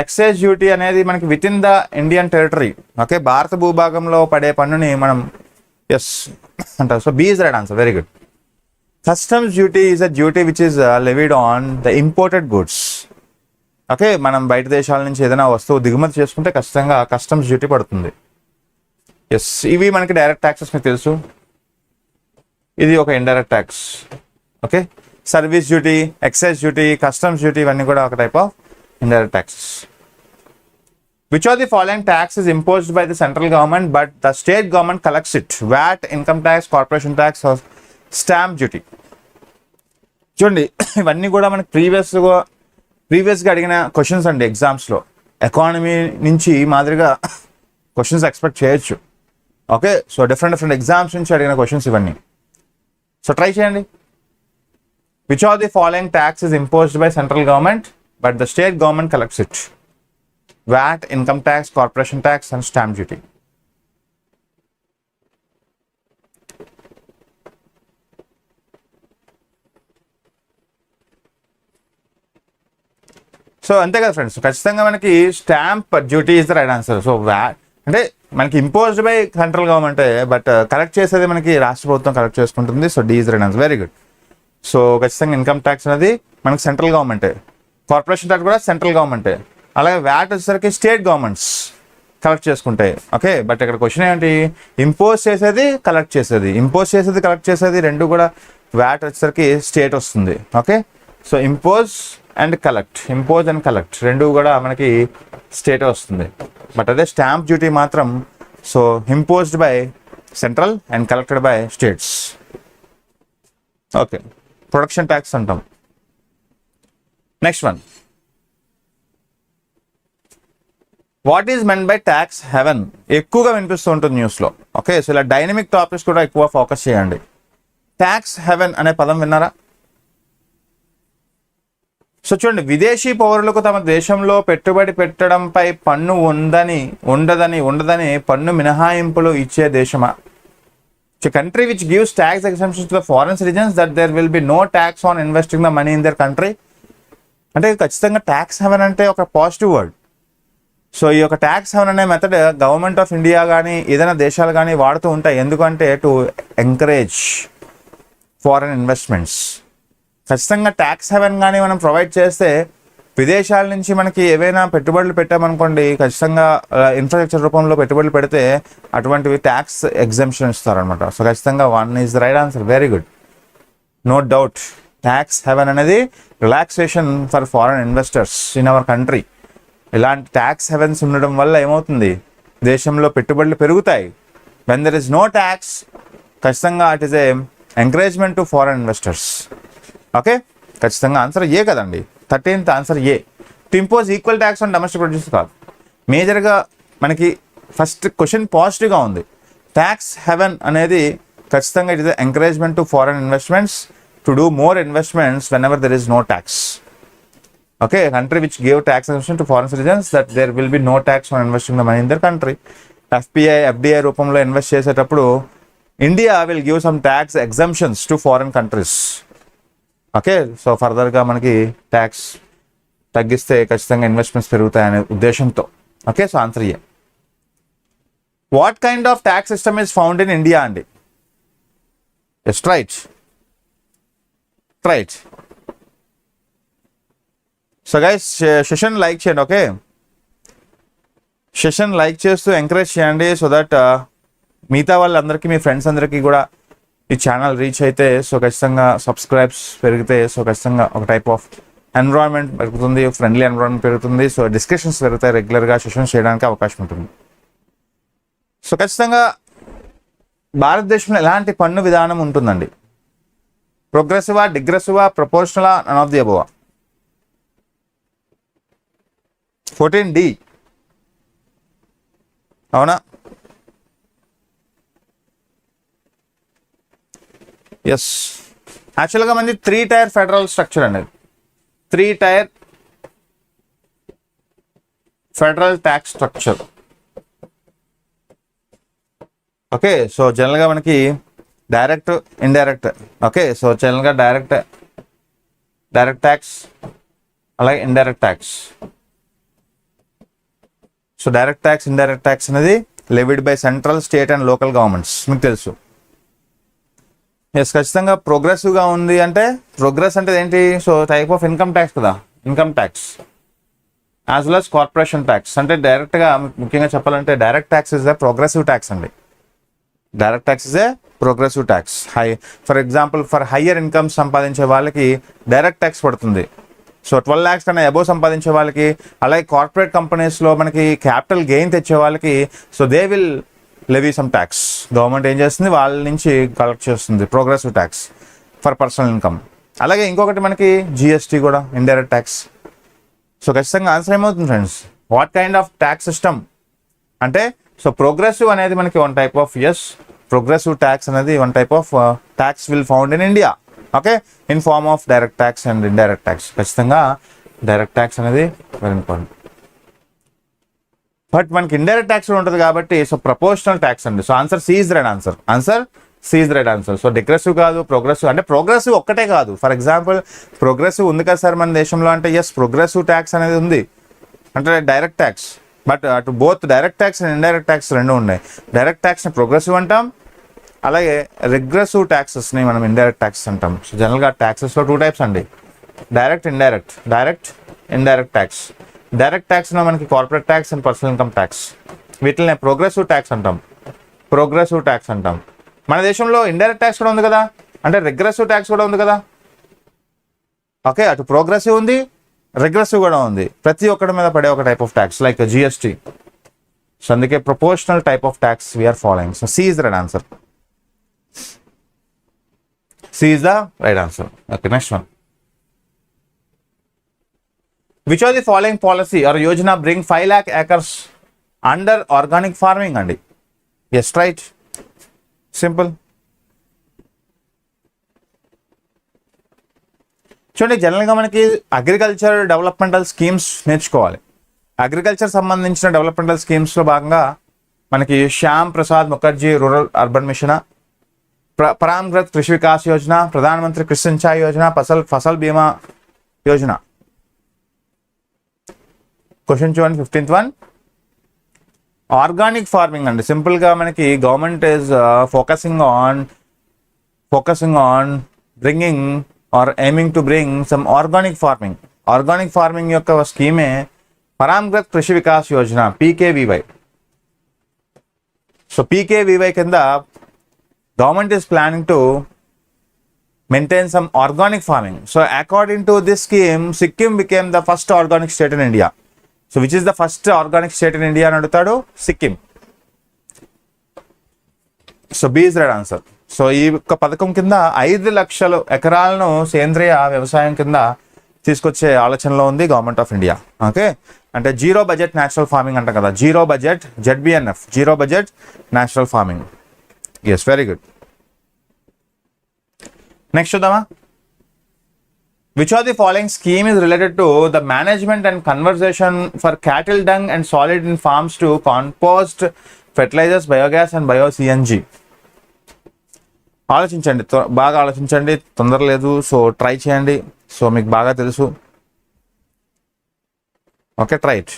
ఎక్సైజ్ డ్యూటీ అనేది మనకి within the Indian territory, okay, భారత భూభాగంలో పడే పన్నుని మనం ఎస్ అంటారు. So B is right answer, very good. Customs duty is a duty which is levied on the imported goods. Okay, మనం బయట దేశాల నుంచి ఏదైనా వస్తువు దిగుమతి చేసుకుంటే ఖచ్చితంగా కస్టమ్స్ డ్యూటీ పడుతుంది. ఎస్, ఇవి మనకి డైరెక్ట్ ట్యాక్సెస్ మీకు తెలుసు. ఇది ఒక indirect tax. Okay, service duty, excise duty, customs duty ఇవన్నీ కూడా ఒక type of indirect taxes. Which are the following tax is imposed by the central government but the state government collects it? VAT, income tax, corporation tax, stamp duty. చూడండి, ఇవన్నీ కూడా మనకి ప్రీవియస్గా అడిగిన క్వశ్చన్స్ అండి ఎగ్జామ్స్లో. ఎకానమీ నుంచి మాదిరిగా క్వశ్చన్స్ ఎక్స్పెక్ట్ చేయొచ్చు. ఓకే, సో డిఫరెంట్ ఎగ్జామ్స్ నుంచి అడిగిన క్వశ్చన్స్ ఇవన్నీ. సో ట్రై చేయండి. Which are the following tax is imposed by central government but the state government collects it? VAT, income tax, corporation tax and stamp duty. So అంతే కదా ఫ్రెండ్స్, ఖచ్చితంగా మనకి stamp duty is the right answer. So VAT అంటే మనకి imposed by central government, but collect చేసేది మనకి రాష్ట్ర ప్రభుత్వం కలెక్ట్ చేసుకుంటుంది. So D is the right answer, very good. So ఖచ్చితంగా ఇన్కమ్ ట్యాక్స్ అనేది మనకి సెంట్రల్ గవర్నమెంటే, కార్పొరేషన్ ట్యాక్స్ కూడా సెంట్రల్ గవర్నమెంటే, అలాగే వ్యాట్ వచ్చేసరికి స్టేట్ గవర్నమెంట్స్ కలెక్ట్ చేసుకుంటాయి. ఓకే, బట్ ఇక్కడ క్వశ్చన్ ఏంటి? ఇంపోజ్ చేసేది కలెక్ట్ చేసేది, ఇంపోజ్ చేసేది కలెక్ట్ చేసేది రెండు కూడా వ్యాట్ వచ్చేసరికి స్టేట్ వస్తుంది. Okay, so impose and collect రెండు కూడా మనకి స్టేట్ వస్తుంది. బట్ అదే స్టాంప్ డ్యూటీ మాత్రం so imposed by central and collected by states. Okay, production tax అంటాం. Next one, what is meant by tax haven? ఎక్కువగా వినిపిస్తూ ఉంటుంది న్యూస్లో. ఓకే, సో ఇలా డైనమిక్ టాపిక్స్ కూడా ఎక్కువ ఫోకస్ చేయండి. ట్యాక్స్ హెవెన్ అనే పదం విన్నారా? సో చూడండి, విదేశీ పౌరులకు తమ దేశంలో పెట్టుబడి పెట్టడంపై పన్ను ఉండదని పన్ను మినహాయింపులు ఇచ్చే దేశమా? Country which gives tax exemptions to the foreign citizens that there will be no tax on investing the money in their country. అంటే ఖచ్చితంగా ట్యాక్స్ హెవెన్ అంటే ఒక పాజిటివ్ వర్డ్. సో ఈ యొక్క ట్యాక్స్ హెవెన్ అనే మెథడ్ గవర్నమెంట్ ఆఫ్ ఇండియా కానీ ఏదైనా దేశాలు కానీ వాడుతూ ఉంటాయి. ఎందుకంటే టు ఎంకరేజ్ ఫారెన్ ఇన్వెస్ట్మెంట్స్. ఖచ్చితంగా ట్యాక్స్ హెవెన్ కానీ మనం ప్రొవైడ్ చేస్తే విదేశాల నుంచి మనకి ఏవైనా పెట్టుబడులు పెట్టామనుకోండి, ఖచ్చితంగా ఇన్ఫ్రాస్ట్రక్చర్ రూపంలో పెట్టుబడులు పెడితే అటువంటివి ట్యాక్స్ ఎగ్జంప్షన్ ఇస్తారనమాట. సో ఖచ్చితంగా 1 is the right answer, very good, no doubt. Tax haven అనేది relaxation for foreign investors in our country. ఇలాంటి ట్యాక్స్ హెవెన్స్ ఉండడం వల్ల ఏమవుతుంది? దేశంలో పెట్టుబడులు పెరుగుతాయి. When there is no tax, ఖచ్చితంగా it is a encouragement to foreign investors. Okay, ఖచ్చితంగా ఆన్సర్ ఏ కదండి, 13th answer A. To impose equal tax on domestic produce కాదు. మేజర్గా మనకి ఫస్ట్ క్వశ్చన్ పాజిటివ్గా ఉంది. ట్యాక్స్ హెవెన్ అనేది ఖచ్చితంగా it is encouragement to foreign investments to do more investments whenever there is no tax. Okay, country which give tax exemption to foreign citizens that there will be no tax on investing the money in their country. FDI రూపంలో ఇన్వెస్ట్ చేసేటప్పుడు India will give some tax exemptions to foreign countries. Okay, so ఫర్దర్గా మనకి ట్యాక్స్ తగ్గిస్తే ఖచ్చితంగా ఇన్వెస్ట్మెంట్స్ పెరుగుతాయనే ఉద్దేశంతో. Okay, so answer A. What kind of tax system is found in India అండి? Yes, right. So guys, session like చేయండి. ఓకే, సెషన్ లైక్ చేస్తూ ఎంకరేజ్ చేయండి సో దట్ మిగతా వాళ్ళందరికీ, మీ ఫ్రెండ్స్ అందరికీ కూడా ఈ ఛానల్ రీచ్ అయితే, సో ఖచ్చితంగా సబ్స్క్రైబ్స్ పెరిగితే, సో ఖచ్చితంగా ఒక టైప్ ఆఫ్ ఎన్విరాన్మెంట్ పెరుగుతుంది, ఫ్రెండ్లీ ఎన్విరాన్మెంట్ పెరుగుతుంది. సో డిస్కషన్స్ పెరుగుతాయి, రెగ్యులర్గా సెషన్స్ చేయడానికి అవకాశం ఉంటుంది. సో ఖచ్చితంగా భారతదేశంలో ఎలాంటి పన్ను విధానం ఉంటుందండి? ప్రోగ్రెసివా, డిగ్రెసివా, ప్రపోర్షనలా, none of the above? 14D అవునా? ఎస్, యాక్చువల్గా మనది 3-tier ఫెడరల్ స్ట్రక్చర్ అండి. 3-tier federal tax structure. Okay, so జనరల్గా మనకి డైరెక్ట్, ఇండైరెక్ట్. ఓకే, సో జనరల్గా డైరెక్ట్ ట్యాక్స్, అలాగే indirect tax. So direct tax, indirect tax అనేది levied by central, state and local governments, మీకు తెలుసు. ఎస్, ఖచ్చితంగా ప్రోగ్రెసివ్గా ఉంది. అంటే ప్రోగ్రెస్ అంటే ఏంటి? So type of income tax కదా, income tax as well as corporation tax. అంటే డైరెక్ట్గా ముఖ్యంగా చెప్పాలంటే direct tax is a progressive tax అండి. Direct tax is a progressive tax. For example for higher income సంపాదించే వాళ్ళకి డైరెక్ట్ ట్యాక్స్ పడుతుంది. సో 12 lakhs కన్నా అబోవ్ సంపాదించే వాళ్ళకి, అలాగే కార్పొరేట్ కంపెనీస్లో మనకి క్యాపిటల్ గెయిన్ తెచ్చే వాళ్ళకి, so they will levy some tax. Government ఏం చేస్తుంది, వాళ్ళ నుంచి కలెక్ట్ చేస్తుంది progressive tax for personal income. అలాగే ఇంకొకటి మనకి జిఎస్టీ కూడా ఇండైరెక్ట్ ట్యాక్స్. సో ఖచ్చితంగా ఆన్సర్ ఏమవుతుంది friends? What kind of tax system అంటే, సో ప్రోగ్రెసివ్ అనేది మనకి one type of, progressive tax అనేది one type of tax will found in India. Okay, in form of direct tax and indirect tax. ఖచ్చితంగా డైరెక్ట్ ట్యాక్స్ అనేది వెరీ ఇంపార్టెంట్. బట్ మనకి ఇండైరెక్ట్ ట్యాక్స్ ఉంటుంది కాబట్టి, సో ప్రపోర్షనల్ ట్యాక్స్ అండి. So answer C is right answer. C is right answer. So degressive కాదు, ప్రోగ్రెసివ్. అంటే ప్రోగ్రెసివ్ ఒక్కటే కాదు. ఫర్ ఎగ్జాంపుల్ ప్రోగ్రెసివ్ ఉంది కదా సార్ మన దేశంలో అంటే, ప్రోగ్రెసివ్ ట్యాక్స్ అనేది ఉంది అంటే డైరెక్ట్ ట్యాక్స్. బట్ అటు both direct tax and indirect tax రెండు ఉన్నాయి. డైరెక్ట్ ట్యాక్స్ని ప్రోగ్రెసివ్ అంటాం, అలాగే రిగ్రెసివ్ ట్యాక్సెస్ని మనం ఇండైరెక్ట్ ట్యాక్స్ అంటాం. సో జనరల్గా ట్యాక్సెస్లో 2 types అండి, డైరెక్ట్, ఇండైరెక్ట్ ట్యాక్స్. డైరెక్ట్ ట్యాక్స్లో మనకి corporate tax and personal income tax, వీటిని ప్రోగ్రెసివ్ ట్యాక్స్ అంటాం. మన దేశంలో ఇండైరెక్ట్ ట్యాక్స్ కూడా ఉంది కదా, అంటే రిగ్రెసివ్ ట్యాక్స్ కూడా ఉంది కదా. ఓకే, అటు ప్రోగ్రెసివ్ ఉంది, రిగ్రెసివ్ కూడా ఉంది. ప్రతి ఒక్కటి మీద పడే ఒక type of tax like GST. So అందుకే proportional type of tax we're following. So C is the right answer. C is the right answer. Okay, next one. Which of the following policy or yojana bring 5 lakh acres under organic farming andi? Yes, right. Simple. చూడండి, జనరల్గా మనకి అగ్రికల్చర్ డెవలప్మెంటల్ స్కీమ్స్ నేర్చుకోవాలి. అగ్రికల్చర్ సంబంధించిన డెవలప్మెంటల్ స్కీమ్స్లో భాగంగా మనకి Shyam Prasad Mukherjee rural urban mission, పరామృత్ కృషి వికాస్ యోజన, ప్రధానమంత్రి కృషి సించాయి యోజన, ఫసల్ బీమా యోజన. క్వశ్చన్ చూడండి, 15th one. ఆర్గానిక్ ఫార్మింగ్ అండి. సింపుల్గా మనకి government is focusing on bringing or aiming to bring some organic farming. Organic farming యొక్క స్కీమే పరామృత్ Krishi Vikas Yojana, PKVY. So PKVY కింద government is planning to maintain some organic farming. So according to this scheme, Sikkim became the first organic state in India. So which is the first organic state in India అని అడుగుతాడు? Sikkim. So B is the right answer. So ఈ యొక్క పథకం కింద 5 లక్షల ఎకరాలను సేంద్రియ వ్యవసాయం కింద తీసుకొచ్చే ఆలోచనలో ఉంది గవర్నమెంట్ ఆఫ్ ఇండియా. ఓకే, అంటే జీరో బడ్జెట్ న్యాచురల్ ఫార్మింగ్ అంట కదా, zero budget ZBNF, zero budget natural farming. Yes, very good. Next చూద్దామా. Which of the following scheme is related to the management and conservation for cattle dung and solid in farms to compost, fertilizers, biogas and bio-CNG? ఆలోచించండి, బాగా ఆలోచించండి, తొందర లేదు. సో ట్రై చేయండి. సో మీకు బాగా తెలుసు. Okay, try it.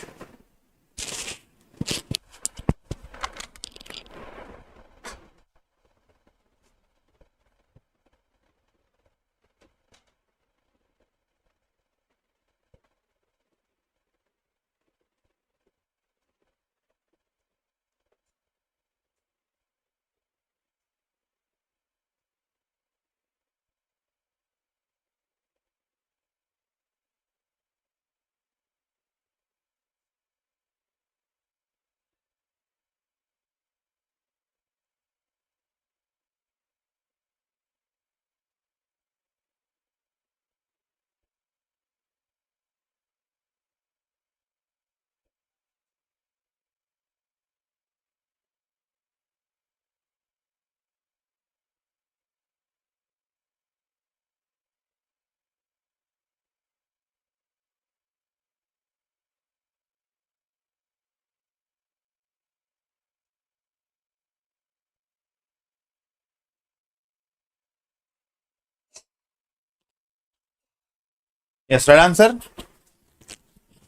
Yes right answer.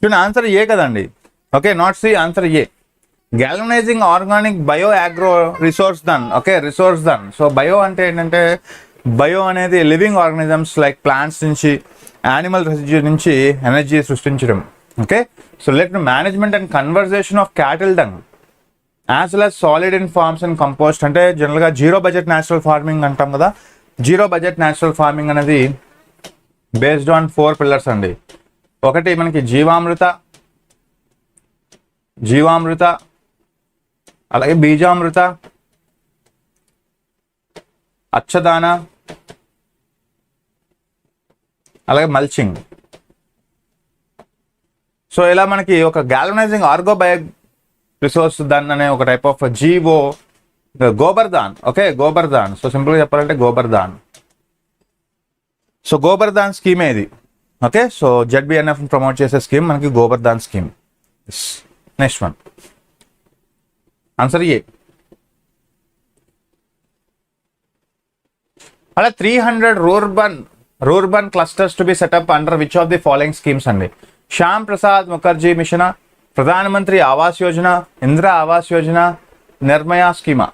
చూడండి ఆన్సర్ ఏ కదండి. Okay, not C, answer A. Galvanizing organic bio agro resource Dhan. Okay, resource Dhan. So bio అంటే ఏంటంటే, బయో అనేది లివింగ్ ఆర్గానిజమ్స్ లైక్ ప్లాంట్స్ నుంచి, యానిమల్ రెసిడ్యూ నుంచి ఎనర్జీ సృష్టించడం. Okay, so let management and conversation of cattle dung as well as solid in farms and compost. అంటే జనరల్గా జీరో బడ్జెట్ న్యాచురల్ ఫార్మింగ్ అంటాం కదా. జీరో బడ్జెట్ న్యాచురల్ ఫార్మింగ్ అనేది బేస్డ్ ఆన్ 4 పిల్లర్స్ అండి. ఒకటి మనకి జీవామృత, అలాగే బీజామృత, అచ్చదాన, అలాగే మల్చింగ్. సో ఇలా మనకి ఒక గ్యాల్వనైజింగ్ ఆర్గోబయో రిసోర్స్ దాన్ అనే ఒక type of GO Gobardhan. Okay, Gobardhan. So సింపుల్గా చెప్పాలంటే గోబర్ధాన్. సో గోబర్ధాన్ స్కీమే ఇది. ఓకే, సో జెడ్బిఎన్ఎఫ్ ప్రమోట్ చేసే స్కీమ్ మనకి Gobardhan scheme. Next one, answer A. అలా 300 rurban clusters to be set up under which of the following schemes అండి. శ్యామ్ ప్రసాద్ ముఖర్జీ మిషన్, ప్రధానమంత్రి ఆవాస్ యోజన, ఇందిరా ఆవాస్ యోజన, నిర్మయా స్కీమా.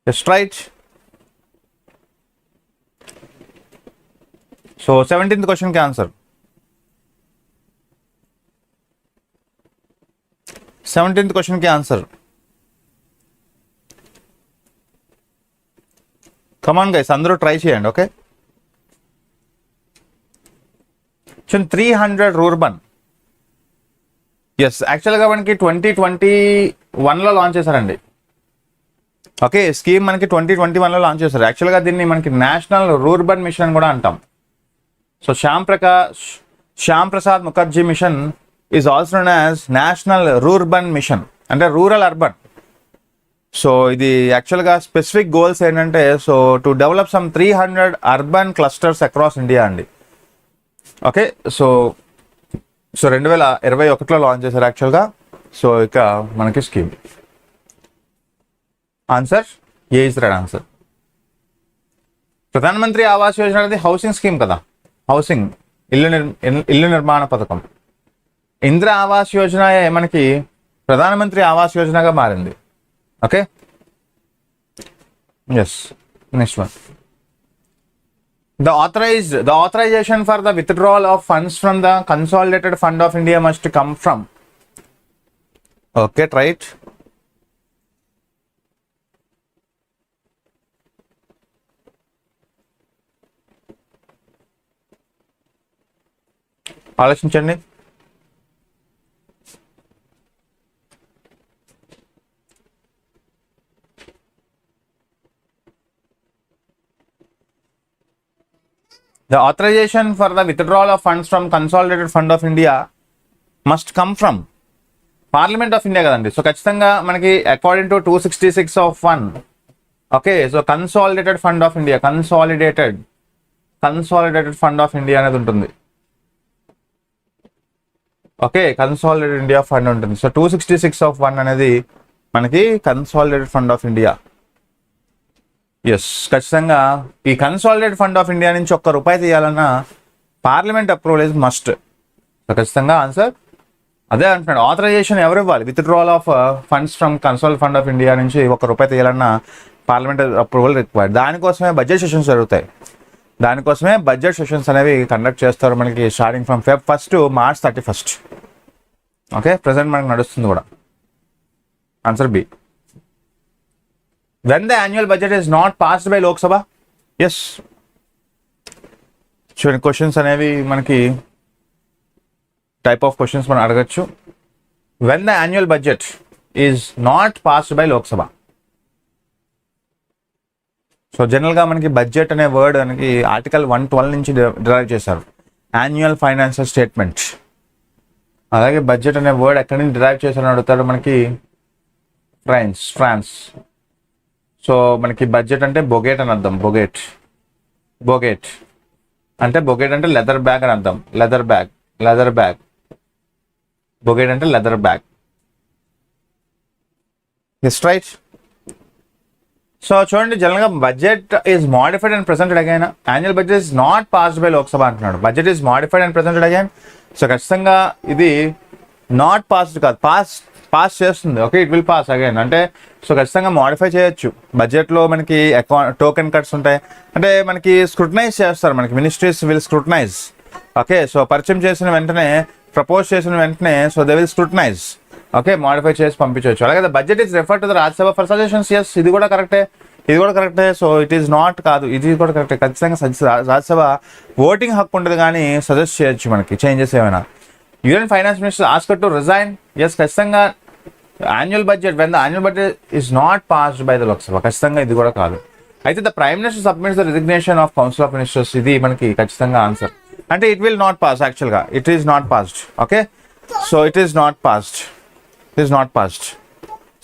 Just right. So 17th question కి ఆన్సర్. 17th క్వశ్చన్ కి ఆన్సర్. కమాన్ గైస్, అందరూ ట్రై చేయండి. Okay, 300 rurban. ఎస్, యాక్చువల్గా మనకి 2021లో లాంచ్ చేశారండి. ఓకే, స్కీమ్ మనకి 2021లో లాంచ్ చేశారు. యాక్చువల్గా దీన్ని మనకి నేషనల్ రూర్బన్ మిషన్ అని కూడా అంటాం. So Shyam Prasad Mukherjee mission is also known as national rurban mission, అంటే రూరల్ అర్బన్. సో ఇది యాక్చువల్గా స్పెసిఫిక్ గోల్స్ ఏంటంటే, so to develop some 300 urban clusters across India అండి. ఓకే, సో 2021లో లాంచ్ చేశారు యాక్చువల్గా. సో ఇక మనకి scheme answer A is right answer. Pradhanmantri Awas Yojana అనేది హౌసింగ్ స్కీమ్ కదా, హౌసింగ్ ఇల్లు నిర్మాణ పథకం. ఇందిరా ఆవాస్ యోజన మనకి ప్రధానమంత్రి ఆవాస్ యోజనగా మారింది. Okay, yes. Next one, the authorization for the withdrawal of funds from the Consolidated Fund of India must come from. Okay, try it. ఆలోచించండి. The authorization for the withdrawal of funds from Consolidated Fund of India must come from Parliament of India కదండి. సో ఖచ్చితంగా మనకి according to 266 of 1. Okay, so consolidated fund of India, consolidated fund of India అనేది ఉంటుంది. ఓకే, కన్సాలిడేటెడ్ ఇండియా ఫండ్ ఉంటుంది. సో 266 of 1 అనేది మనకి consolidated fund of India. Yes, ఖచ్చితంగా ఈ కన్సాలిడేటెడ్ ఫండ్ ఆఫ్ ఇండియా నుంచి ₹1 తీయాలన్నా parliament approval is must. So ఖచ్చితంగా ఆన్సర్ అదే అంటున్నాడు. ఆథరైజేషన్ ఎవరు ఇవ్వాలి? Withdrawal of funds from consolidated fund of India నుంచి ₹1 తీయాలన్నా పార్లమెంట్ అప్రూవల్ రిక్వైర్డ్. దానికోసమే బడ్జెట్ సెషన్స్ జరుగుతాయి. దానికోసమే బడ్జెట్ సెషన్స్ అనేవి కండక్ట్ చేస్తారు మనకి starting from Feb 1 to March 31. Okay, present మనకు నడుస్తుంది కూడా. Answer B. When the annual budget is not passed by Lok Sabha? Yes. చూడండి, క్వశ్చన్స్ అనేవి మనకి టైప్ ఆఫ్ క్వశ్చన్స్ మనం అడగచ్చు. When the annual budget is not passed by Lok Sabha. So జనరల్గా మనకి బడ్జెట్ అనే వర్డ్ మనకి ఆర్టికల్ 112 నుంచి డిరైవ్ చేశారు. Annual financial statement. అలాగే బడ్జెట్ అనే వర్డ్ ఎక్కడి నుంచి డిరైవ్ చేశారని అడుగుతారు మనకి ఫ్రాన్స్. సో మనకి బడ్జెట్ అంటే బొగేట్ అని అర్థం. బొగేట్ అంటే లెదర్ బ్యాగ్ అని అర్థం. Leather bag. బొగేట్ అంటే leather bag. Yes right. So చూడండి, జనరల్గా budget is modified and presented again. Annual budget is not passed by Lok Sabha అంటున్నాడు. Budget is modified and presented again. So ఖచ్చితంగా ఇది నాట్ పాస్డ్ కాదు, పాస్ చేస్తుంది. Okay, it will pass again అంటే సో ఖచ్చితంగా మోడిఫై చేయొచ్చు. బడ్జెట్లో మనకి టోకెన్ కట్స్ ఉంటాయి, అంటే మనకి స్క్రూటనైజ్ చేస్తారు, మనకి ministries will scrutinize. Okay, so పరిచయం చేసిన వెంటనే, ప్రపోజ్ చేసిన వెంటనే so they will scrutinize. Okay, modify చేసి పంపించవచ్చు. అలాగే budget is refer to the Rajya Sabha for suggestions. Yes, ఇది కూడా కరెక్టే. సో ఇట్ ఈస్ నాట్ కాదు, ఇది కూడా కరెక్టే. ఖచ్చితంగా రాజ్యసభ ఓటింగ్ హక్కు ఉంటుంది, కానీ సజెస్ట్ చేయొచ్చు మనకి చేంజెస్ ఏమైనా. Union finance minister asked to resign. Yes, ఖచ్చితంగా annual budget when the annual budget is not passed by the Lok Sabha. ఖచ్చితంగా ఇది కూడా కాదు. అయితే the prime minister submits the resignation of council of ministers. ఇది మనకి ఖచ్చితంగా ఆన్సర్. అంటే ఇట్ విల్ నాట్ పాస్, యాక్చువల్గా it is not passed. Okay, so it is not passed.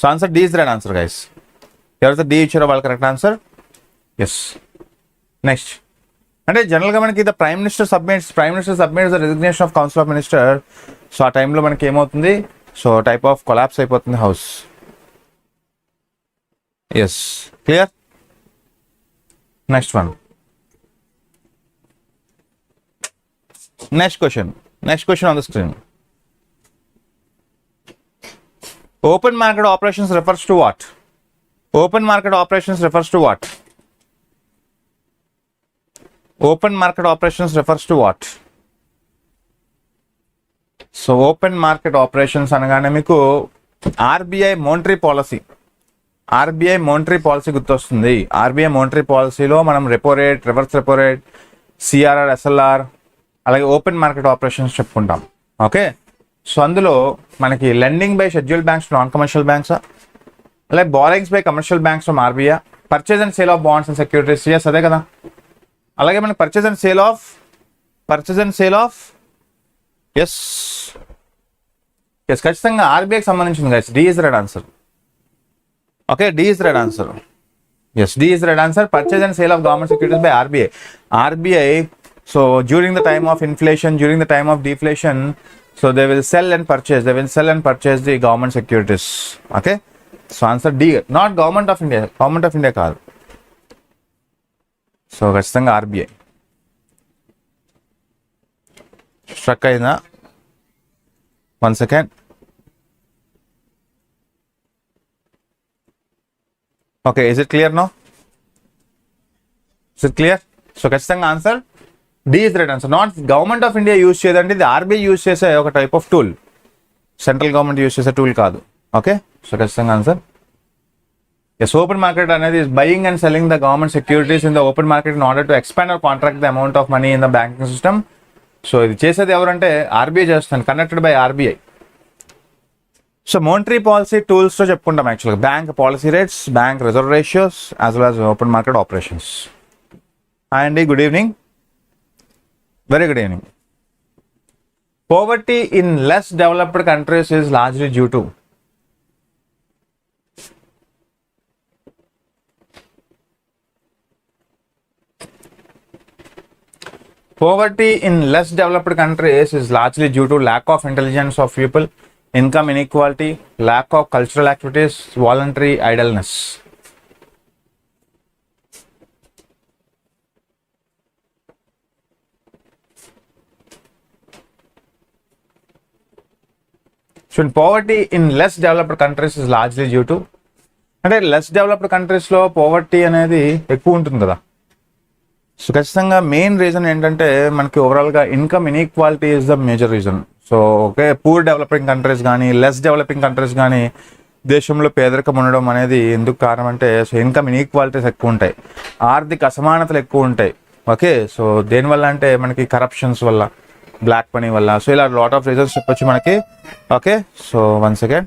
So answer D is right answer guys. ఎవరైతే డి ఇచ్చారో వాళ్ళు కరెక్ట్ ఆన్సర్. Yes, next. అంటే జనరల్గా మనకి the prime minister submits the resignation of council of minister. So ఆ టైంలో మనకి ఏమవుతుంది, సో టైప్ ఆఫ్ కొలాప్స్ అయిపోతుంది house. Yes, clear. Next one. Next question on the screen. Open market operations refers to what? Open market operations refers to what? Open market operations refers to what? So open market operations అనగానే మీకు ఆర్బీఐ మోనిటరీ పాలసీ గుర్తొస్తుంది. ఆర్బీఐ మోనిటరీ పాలసీలో మనం repo rate, reverse repo rate, CRR, SLR, అలాగే ఓపెన్ మార్కెట్ ఆపరేషన్స్ చెప్పుకుంటాం. ఓకే, సో అందులో మనకి lending by scheduled banks, non commercial banks, అలాగే borrowings by commercial banks from RBI, purchase and sale of bonds and securities. Yes, అదే కదా. అలాగే మనకి purchase and sale of yes ఖచ్చితంగా ఆర్బీఐకి సంబంధించింది guys. D is right answer. Okay, D is right answer. Yes, D is right answer. Purchase and sale of government securities by RBI. So during the time of inflation, during the time of deflation, so they will sell and purchase the government securities. Okay, so answer D, not government of India కాదు. సో ఖచ్చితంగా ఆర్బీఐ. స్ట్రక్ అయిందా? 1 second. Okay, is it clear now? So ఖచ్చితంగా answer D is right answer. Not government of India use చేయదండి, ఇది ఆర్బీఐ యూజ్ చేసే ఒక type of tool, central government use చేసే టూల్ కాదు. ఓకే, సో ఖచ్చితంగా ఆన్సర్ ఎస్. ఓపెన్ మార్కెట్ అనేది buying and selling the government securities in the open market in order to expand or contract the amount of money in the banking system. So ఇది చేసేది ఎవరంటే ఆర్బీఐ చేస్తాను, conducted by RBI. So monetary policy టూల్స్తో చెప్పుకుంటాం యాక్చువల్గా. Bank policy rates, bank reserve ratios, as well as open market operations. Hi అండి, good evening. Very good evening. Poverty in less developed countries is largely due to. Poverty in less developed countries is largely due to lack of intelligence of people, income inequality, lack of cultural activities, voluntary idleness. So poverty in less developed countries is largely due to, అంటే లెస్ డెవలప్డ్ కంట్రీస్లో పోవర్టీ అనేది ఎక్కువ ఉంటుంది కదా. సో ఖచ్చితంగా మెయిన్ రీజన్ ఏంటంటే మనకి ఓవరాల్గా income inequality is the major reason. So okay, poor developing countries కానీ లెస్ డెవలపింగ్ కంట్రీస్ కానీ దేశంలో పేదరికం ఉండడం అనేది ఎందుకు కారణం అంటే, సో ఇన్కమ్ ఇన్ఈక్వాలిటీస్ ఎక్కువ ఉంటాయి, ఆర్థిక అసమానతలు ఎక్కువ ఉంటాయి. ఓకే, సో దేనివల్ల అంటే మనకి కరప్షన్స్ వల్ల, బ్లాక్ మనీ వల్ల, సో ఇలా లాట్ ఆఫ్ రీజన్స్ చెప్పొచ్చు మనకి. Okay, so 1 second.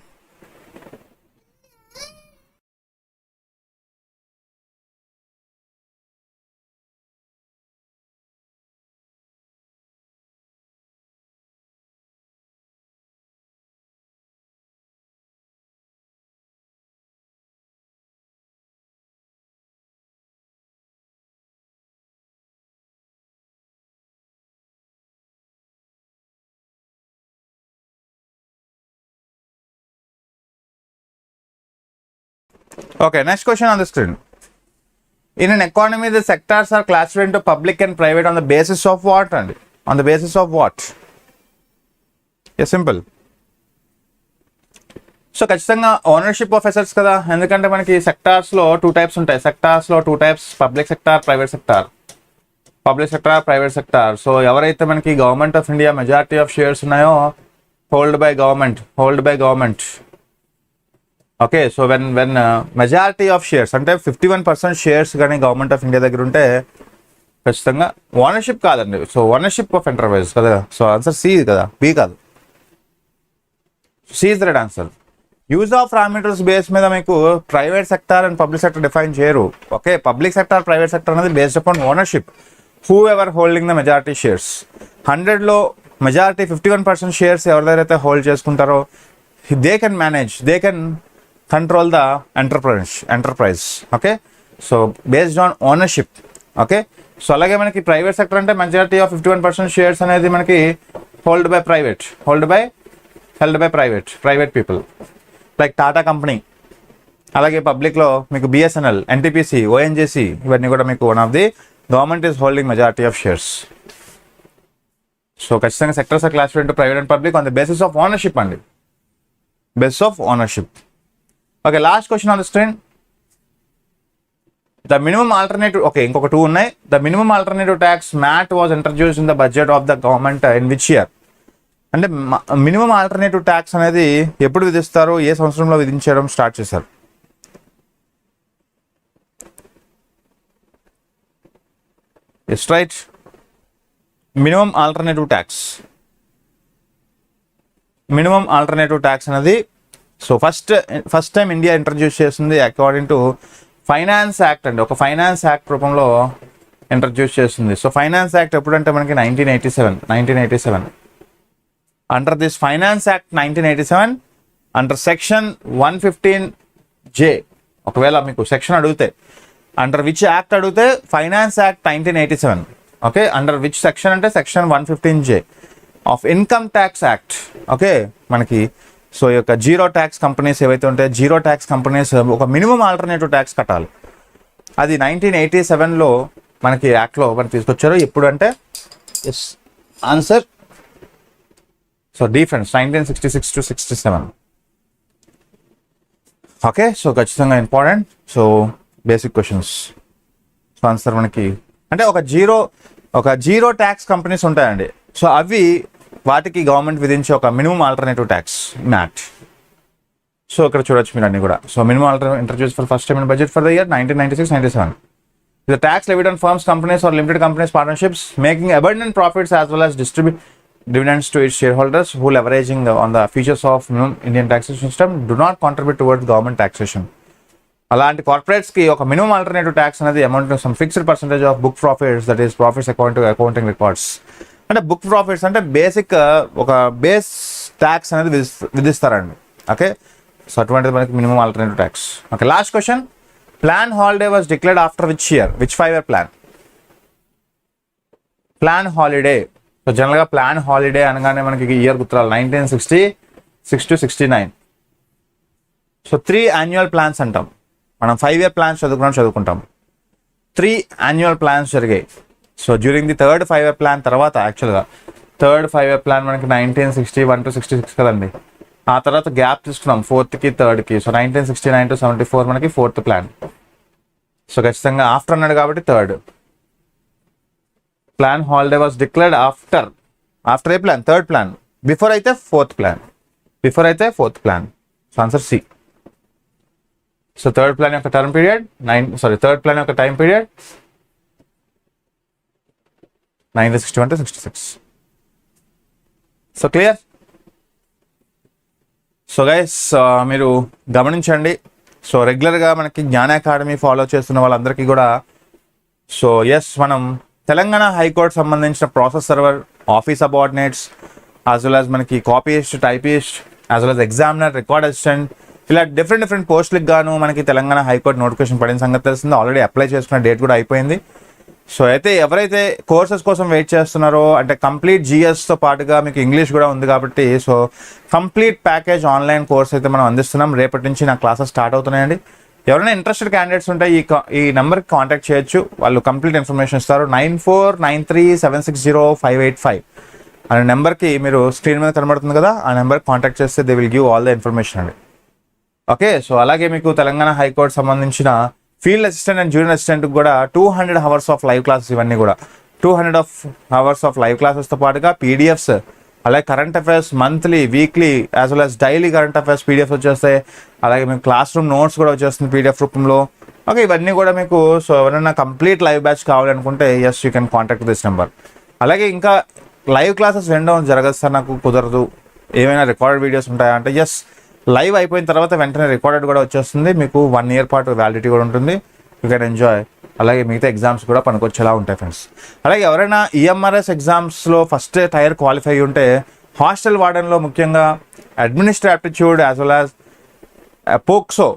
Okay, next question on the screen. In an economy the sectors are classified into public and private on the basis of what అండి, on the basis of what? Simple. So ఖచ్చితంగా ఓనర్షిప్ ఆఫ్ అసెట్స్ కదా, ఎందుకంటే మనకి సెక్టార్స్లో 2 టైప్స్ ఉంటాయి. సెక్టార్స్లో 2 types, public sector, private sector. Public sector, private sector. So ఎవరైతే మనకి government of India majority of shares ఉన్నాయో hold by government. Okay, so when majority of shares అంటే 51% షేర్స్ కానీ గవర్నమెంట్ ఆఫ్ ఇండియా దగ్గర ఉంటే ఖచ్చితంగా ఓనర్షిప్ కాదండి. సో ఓనర్షిప్ ఆఫ్ ఎంటర్ప్రైజ్ కదా. సో ఆన్సర్ సి కదా, బి కాదు. C is the right answer. Use of raw materials base మీద మీకు private sector and public sector define చేయరు. Okay, public sector, private sector అనేది based upon ownership. Whoever holding the majority shares. 100లో మెజారిటీ 51% షేర్స్ ఎవరి దగ్గర అయితే హోల్డ్ చేసుకుంటారో they can manage, they can control the enterprise. Okay, so based on ownership. Okay, so అలాగే మనకి ప్రైవేట్ సెక్టర్ అంటే మెజారిటీ ఆఫ్ 51% షేర్స్ అనేది మనకి held by private people like Tata company. అలాగే పబ్లిక్లో మీకు బిఎస్ఎన్ఎల్, ఎన్టీపీసీ, ఓఎన్జీసీ ఇవన్నీ కూడా మీకు one of the government is holding majority of shares. So ఖచ్చితంగా sectors are classified into private and public on the basis of ownership అండి, basis of ownership. Okay, last question on the screen. The minimum alternative, okay ఇంకొక 2 ఉన్నాయి. The minimum alternative tax MAT was introduce in the budget of the government in which year? అంటే మినిమం ఆల్టర్నేటివ్ ట్యాక్స్ అనేది ఎప్పుడు విధిస్తారు, ఏ సంవత్సరంలో విధించడం స్టార్ట్ చేశారు? Yes right, minimum alternative tax అనేది so first time India introduce చేసింది అకార్డింగ్ టు ఫైనాన్స్ యాక్ట్ అండి. ఒక ఫైనాన్స్ యాక్ట్ రూపంలో ఇంట్రడ్యూస్ చేస్తుంది. సో ఫైనాన్స్ యాక్ట్ ఎప్పుడంటే మనకి 1987. Under this finance act 1987 under section 115J, ఒకవేళ మీకు సెక్షన్ అడిగితే అండర్ విచ్ యాక్ట్ అడిగితే finance act 1987. Okay, under which section అంటే section 115J of income tax act. Okay, మనకి సో ఈ యొక్క జీరో ట్యాక్స్ కంపెనీస్ ఏవైతే ఉంటాయో జీరో ట్యాక్స్ కంపెనీస్ ఒక మినిమం ఆల్టర్నేటివ్ ట్యాక్స్ కట్టాలి. అది 1987లో మనకి యాక్ట్లో మనకి తీసుకొచ్చారు. ఎప్పుడు అంటే yes answer so difference 1966 to 67. Okay, so ఖచ్చితంగా important. So basic questions. So answer మనకి అంటే ఒక జీరో ట్యాక్స్ కంపెనీస్ ఉంటాయండి. సో అవి వాటికి గవర్నమెంట్ విధించే ఒక minimum alternative tax MAT. So ఇక్కడ చూడొచ్చు మీరు అన్ని కూడా. So minimum alternative introduce for first time in budget for the year 1996-97. The tax levied on firms, companies or limited companies, partnerships making abundant profits as well as distribute dividends to its shareholders who leveraging on the features of minimum Indian taxation system do not contribute towards government taxation. అలాంటి కార్పొరేట్స్కి ఒక మినిమం ఆల్టర్నేటివ్ ట్యాక్స్ అనేది amount some fixed percentage of book profits, that is profits account to accounting records. అంటే బుక్ ప్రాఫిట్స్ అంటే బేసిక్ ఒక బేస్ ట్యాక్స్ అనేది విధిస్తారండి. ఓకే, సో అటువంటిది మనకి minimum alternative tax. Okay, last question. Plan holiday was declared after which year? Which 5-year plan? Plan holiday. So జనరల్గా ప్లాన్ హాలిడే అనగానే మనకి ఇయర్ గుర్తురాలి 1966 to 69. సో 3 annual ప్లాన్స్ అంటాం మనం. 5-year ప్లాన్స్ చదువుకుంటాం. 3 annual ప్లాన్స్ జరిగాయి. So during the third 5-year plan తర్వాత యాక్చువల్గా థర్డ్ 5-year ప్లాన్ మనకి 1961 to 66 కదండి. ఆ తర్వాత గ్యాప్ తీసుకున్నాం 4th-కి 3rd-కి. సో 1969 to 74 మనకి 4th ప్లాన్. సో ఖచ్చితంగా ఆఫ్టర్ అన్నాడు కాబట్టి 3rd. Plan holiday was declared after a plan? 3rd plan. Before అయితే 4th plan. So answer C. So 3rd plan యొక్క టర్మ్ పీరియడ్ 3rd ప్లాన్ యొక్క time period 1961 to 66. So clear? So guys మీరు గమనించండి. సో రెగ్యులర్గా మనకి జ్ఞాన అకాడమీ ఫాలో చేస్తున్న వాళ్ళందరికీ కూడా సో ఎస్ మనం తెలంగాణ హైకోర్టు సంబంధించిన process server, office subordinates, as well as మనకి copyist, typist, as well as examiner, record assistant, ఇలా డిఫరెంట్ పోస్టులకు గాను మనకి తెలంగాణ హైకోర్టు నోటిఫికేషన్ పడిన సంగతి తెలిసింది. ఆల్రెడీ అప్లై చేసుకున్న డేట్ కూడా అయిపోయింది. సో అయితే ఎవరైతే కోర్సెస్ కోసం వెయిట్ చేస్తున్నారో అంటే కంప్లీట్ జిఎస్తో పాటుగా మీకు ఇంగ్లీష్ కూడా ఉంది కాబట్టి so complete package online course అయితే మనం అందిస్తున్నాం. రేపటి నుంచి నా క్లాసెస్ స్టార్ట్ అవుతున్నాయండి. ఎవరైనా ఇంట్రెస్టెడ్ క్యాండిడేట్స్ ఉంటే ఈ నెంబర్కి కాంటాక్ట్ చేయొచ్చు. వాళ్ళు కంప్లీట్ ఇన్ఫర్మేషన్ ఇస్తారు. 9493760585 అనే నెంబర్కి మీరు స్క్రీన్ మీద కనబడుతుంది కదా, ఆ నెంబర్కి కాంటాక్ట్ చేస్తే they will give all the information అండి. ఓకే, సో అలాగే మీకు తెలంగాణ హైకోర్టు సంబంధించిన field assistant and junior assistant కూడా 200 hours ఆఫ్ లైవ్ క్లాసెస్, ఇవన్నీ కూడా 200 hours ఆఫ్ లైవ్ క్లాసెస్తో పాటుగా పీడిఎఫ్స్, అలాగే current affairs monthly, weekly as well as daily current affairs PDF వచ్చేస్తాయి. అలాగే మీకు క్లాస్ రూమ్ నోట్స్ కూడా వచ్చేస్తుంది పీడిఎఫ్ రూపంలో. ఓకే, ఇవన్నీ కూడా మీకు సో ఎవరైనా కంప్లీట్ లైవ్ బ్యాచ్ కావాలనుకుంటే yes you can contact this number. అలాగే ఇంకా లైవ్ క్లాసెస్ వినడం జరగదు సార్, నాకు కుదరదు, ఏమైనా రికార్డెడ్ వీడియోస్ ఉంటాయా అంటే ఎస్, లైవ్ అయిపోయిన తర్వాత వెంటనే రికార్డెడ్ కూడా వచ్చేస్తుంది. మీకు 1 year పాటు వ్యాలిడిటీ కూడా ఉంటుంది. You can enjoy. అలాగే మిగతా ఎగ్జామ్స్ కూడా పనికొచ్చేలా ఉంటాయి ఫ్రెండ్స్. అలాగే ఎవరైనా ఈఎంఆర్ఎస్ ఎగ్జామ్స్లో ఫస్ట్ టైర్ క్వాలిఫై ఉంటే హాస్టల్ వార్డెన్లో ముఖ్యంగా administrative aptitude as well as POCSO.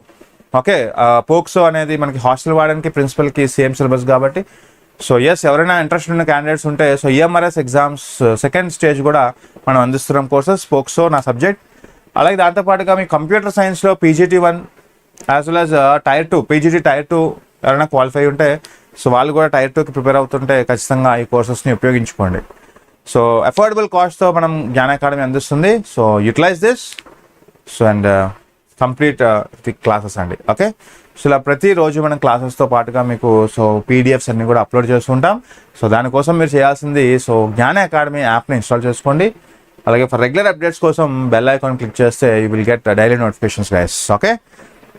Okay, POCSO అనేది మనకి హాస్టల్ వార్డెన్కి ప్రిన్సిపల్కి సేమ్ సిలబస్ కాబట్టి సో ఎస్, ఎవరైనా ఇంట్రెస్ట్ ఉన్న క్యాండిడేట్స్ ఉంటే so EMRS exams second stage కూడా మనం అందిస్తున్నాం కోర్సెస్. పోక్సో నా సబ్జెక్ట్. అలాగే దాంతోపాటుగా మీ కంప్యూటర్ సైన్స్లో PGT1 as well as tier 2 PGT tier 2 ఎవరైనా క్వాలిఫై ఉంటే సో వాళ్ళు కూడా టైర్ 2కి ప్రిపేర్ అవుతుంటే ఖచ్చితంగా ఈ కోర్సెస్ని ఉపయోగించుకోండి. సో అఫోర్డబుల్ కాస్ట్తో మనం జ్ఞాన అకాడమీ అందిస్తుంది. So utilize this so and complete the classes అండి. ఓకే, సో ఇలా ప్రతిరోజు మనం క్లాసెస్తో పాటుగా మీకు సో పీడిఎఫ్స్ అన్ని కూడా అప్లోడ్ చేస్తుంటాం. సో దానికోసం మీరు చేయాల్సింది సో జ్ఞాన అకాడమీ యాప్ని ఇన్స్టాల్ చేసుకోండి. అలాగే ఫర్ రెగ్యులర్ అప్డేట్స్ కోసం బెల్ ఐకాన్ క్లిక్ చేస్తే you will get daily notifications guys. Okay,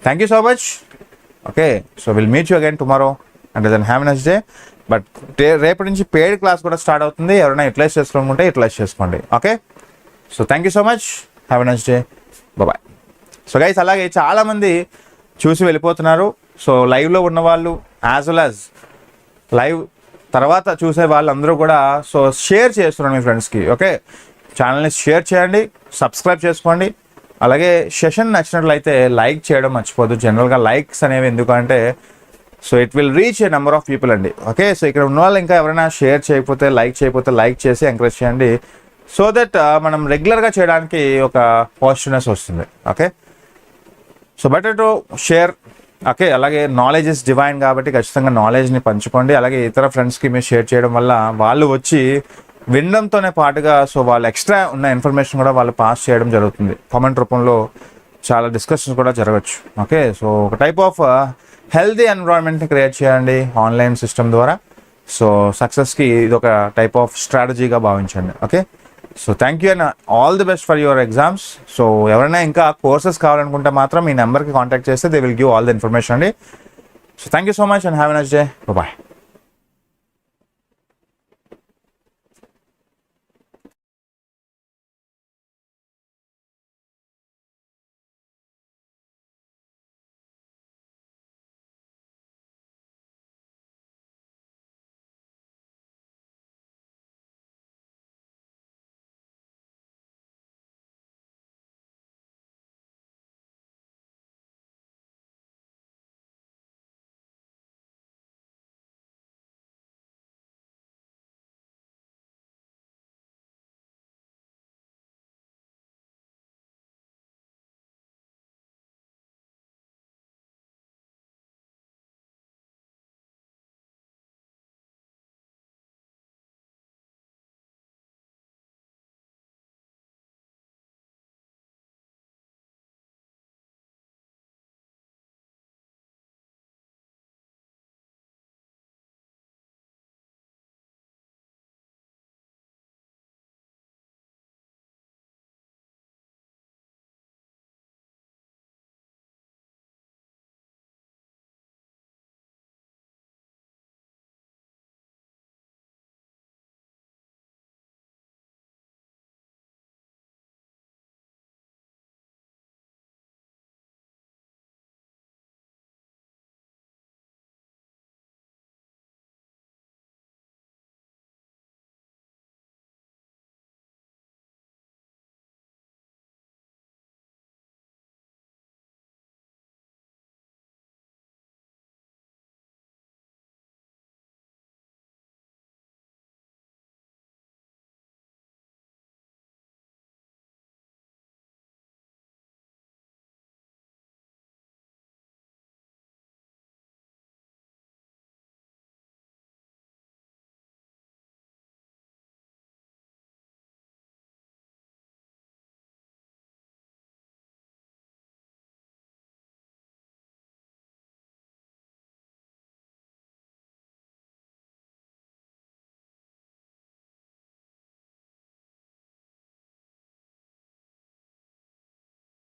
thank you so much. Okay, so will meet you again tomorrow and then have a nice day. But రేపటి నుంచి పెయిడ్ క్లాస్ కూడా స్టార్ట్ అవుతుంది. ఎవరైనా యూటిలైజ్ చేసుకోవాలనుకుంటే యూటిలైజ్ చేసుకోండి. Okay, so thank you so much. Have a nice day. Bye. So guys, అలాగే చాలామంది చూసి వెళ్ళిపోతున్నారు. సో లైవ్లో ఉన్న వాళ్ళు యాజ్ వెల్ యాజ్ లైవ్ తర్వాత చూసే వాళ్ళందరూ కూడా సో షేర్ చేస్తున్నారు మీ ఫ్రెండ్స్కి. ఓకే, ఛానల్ని షేర్ చేయండి, సబ్స్క్రైబ్ చేసుకోండి. అలాగే సెషన్ నచ్చినట్లయితే లైక్ చేయడం మర్చిపోదు. జనరల్గా లైక్స్ అనేవి ఎందుకంటే so it will reach A number of people అండి. ఓకే, సో ఇక్కడ ఉన్న వాళ్ళు ఇంకా ఎవరైనా షేర్ చేయకపోతే లైక్ చేసి ఎంకరేజ్ చేయండి. సో దట్ మనం రెగ్యులర్గా చేయడానికి ఒక పాజిటివ్నెస్ వస్తుంది. Okay, so better to share. Okay, అలాగే నాలెడ్జ్ ఇస్ డివైన్ కాబట్టి ఖచ్చితంగా నాలెడ్జ్ని పంచుకోండి. అలాగే ఇతర ఫ్రెండ్స్కి మీరు షేర్ చేయడం వల్ల వాళ్ళు వచ్చి వినడంతోనే పాటుగా సో వాళ్ళు ఎక్స్ట్రా ఉన్న ఇన్ఫర్మేషన్ కూడా వాళ్ళు పాస్ చేయడం జరుగుతుంది. కామెంట్ రూపంలో చాలా డిస్కషన్స్ కూడా జరగచ్చు. ఓకే, సో ఒక టైప్ ఆఫ్ హెల్తీ ఎన్విరాన్మెంట్ని క్రియేట్ చేయండి ఆన్లైన్ సిస్టమ్ ద్వారా. సో సక్సెస్కి ఇది ఒక టైప్ ఆఫ్ స్ట్రాటజీగా భావించండి. Okay, so thank you and all the best for your exams. So ఎవరైనా ఇంకా కోర్సెస్ కావాలనుకుంటే మాత్రం ఈ నెంబర్కి కాంటాక్ట్ చేస్తే they will give all the information అండి. So thank you so much and have a nice day. Bye.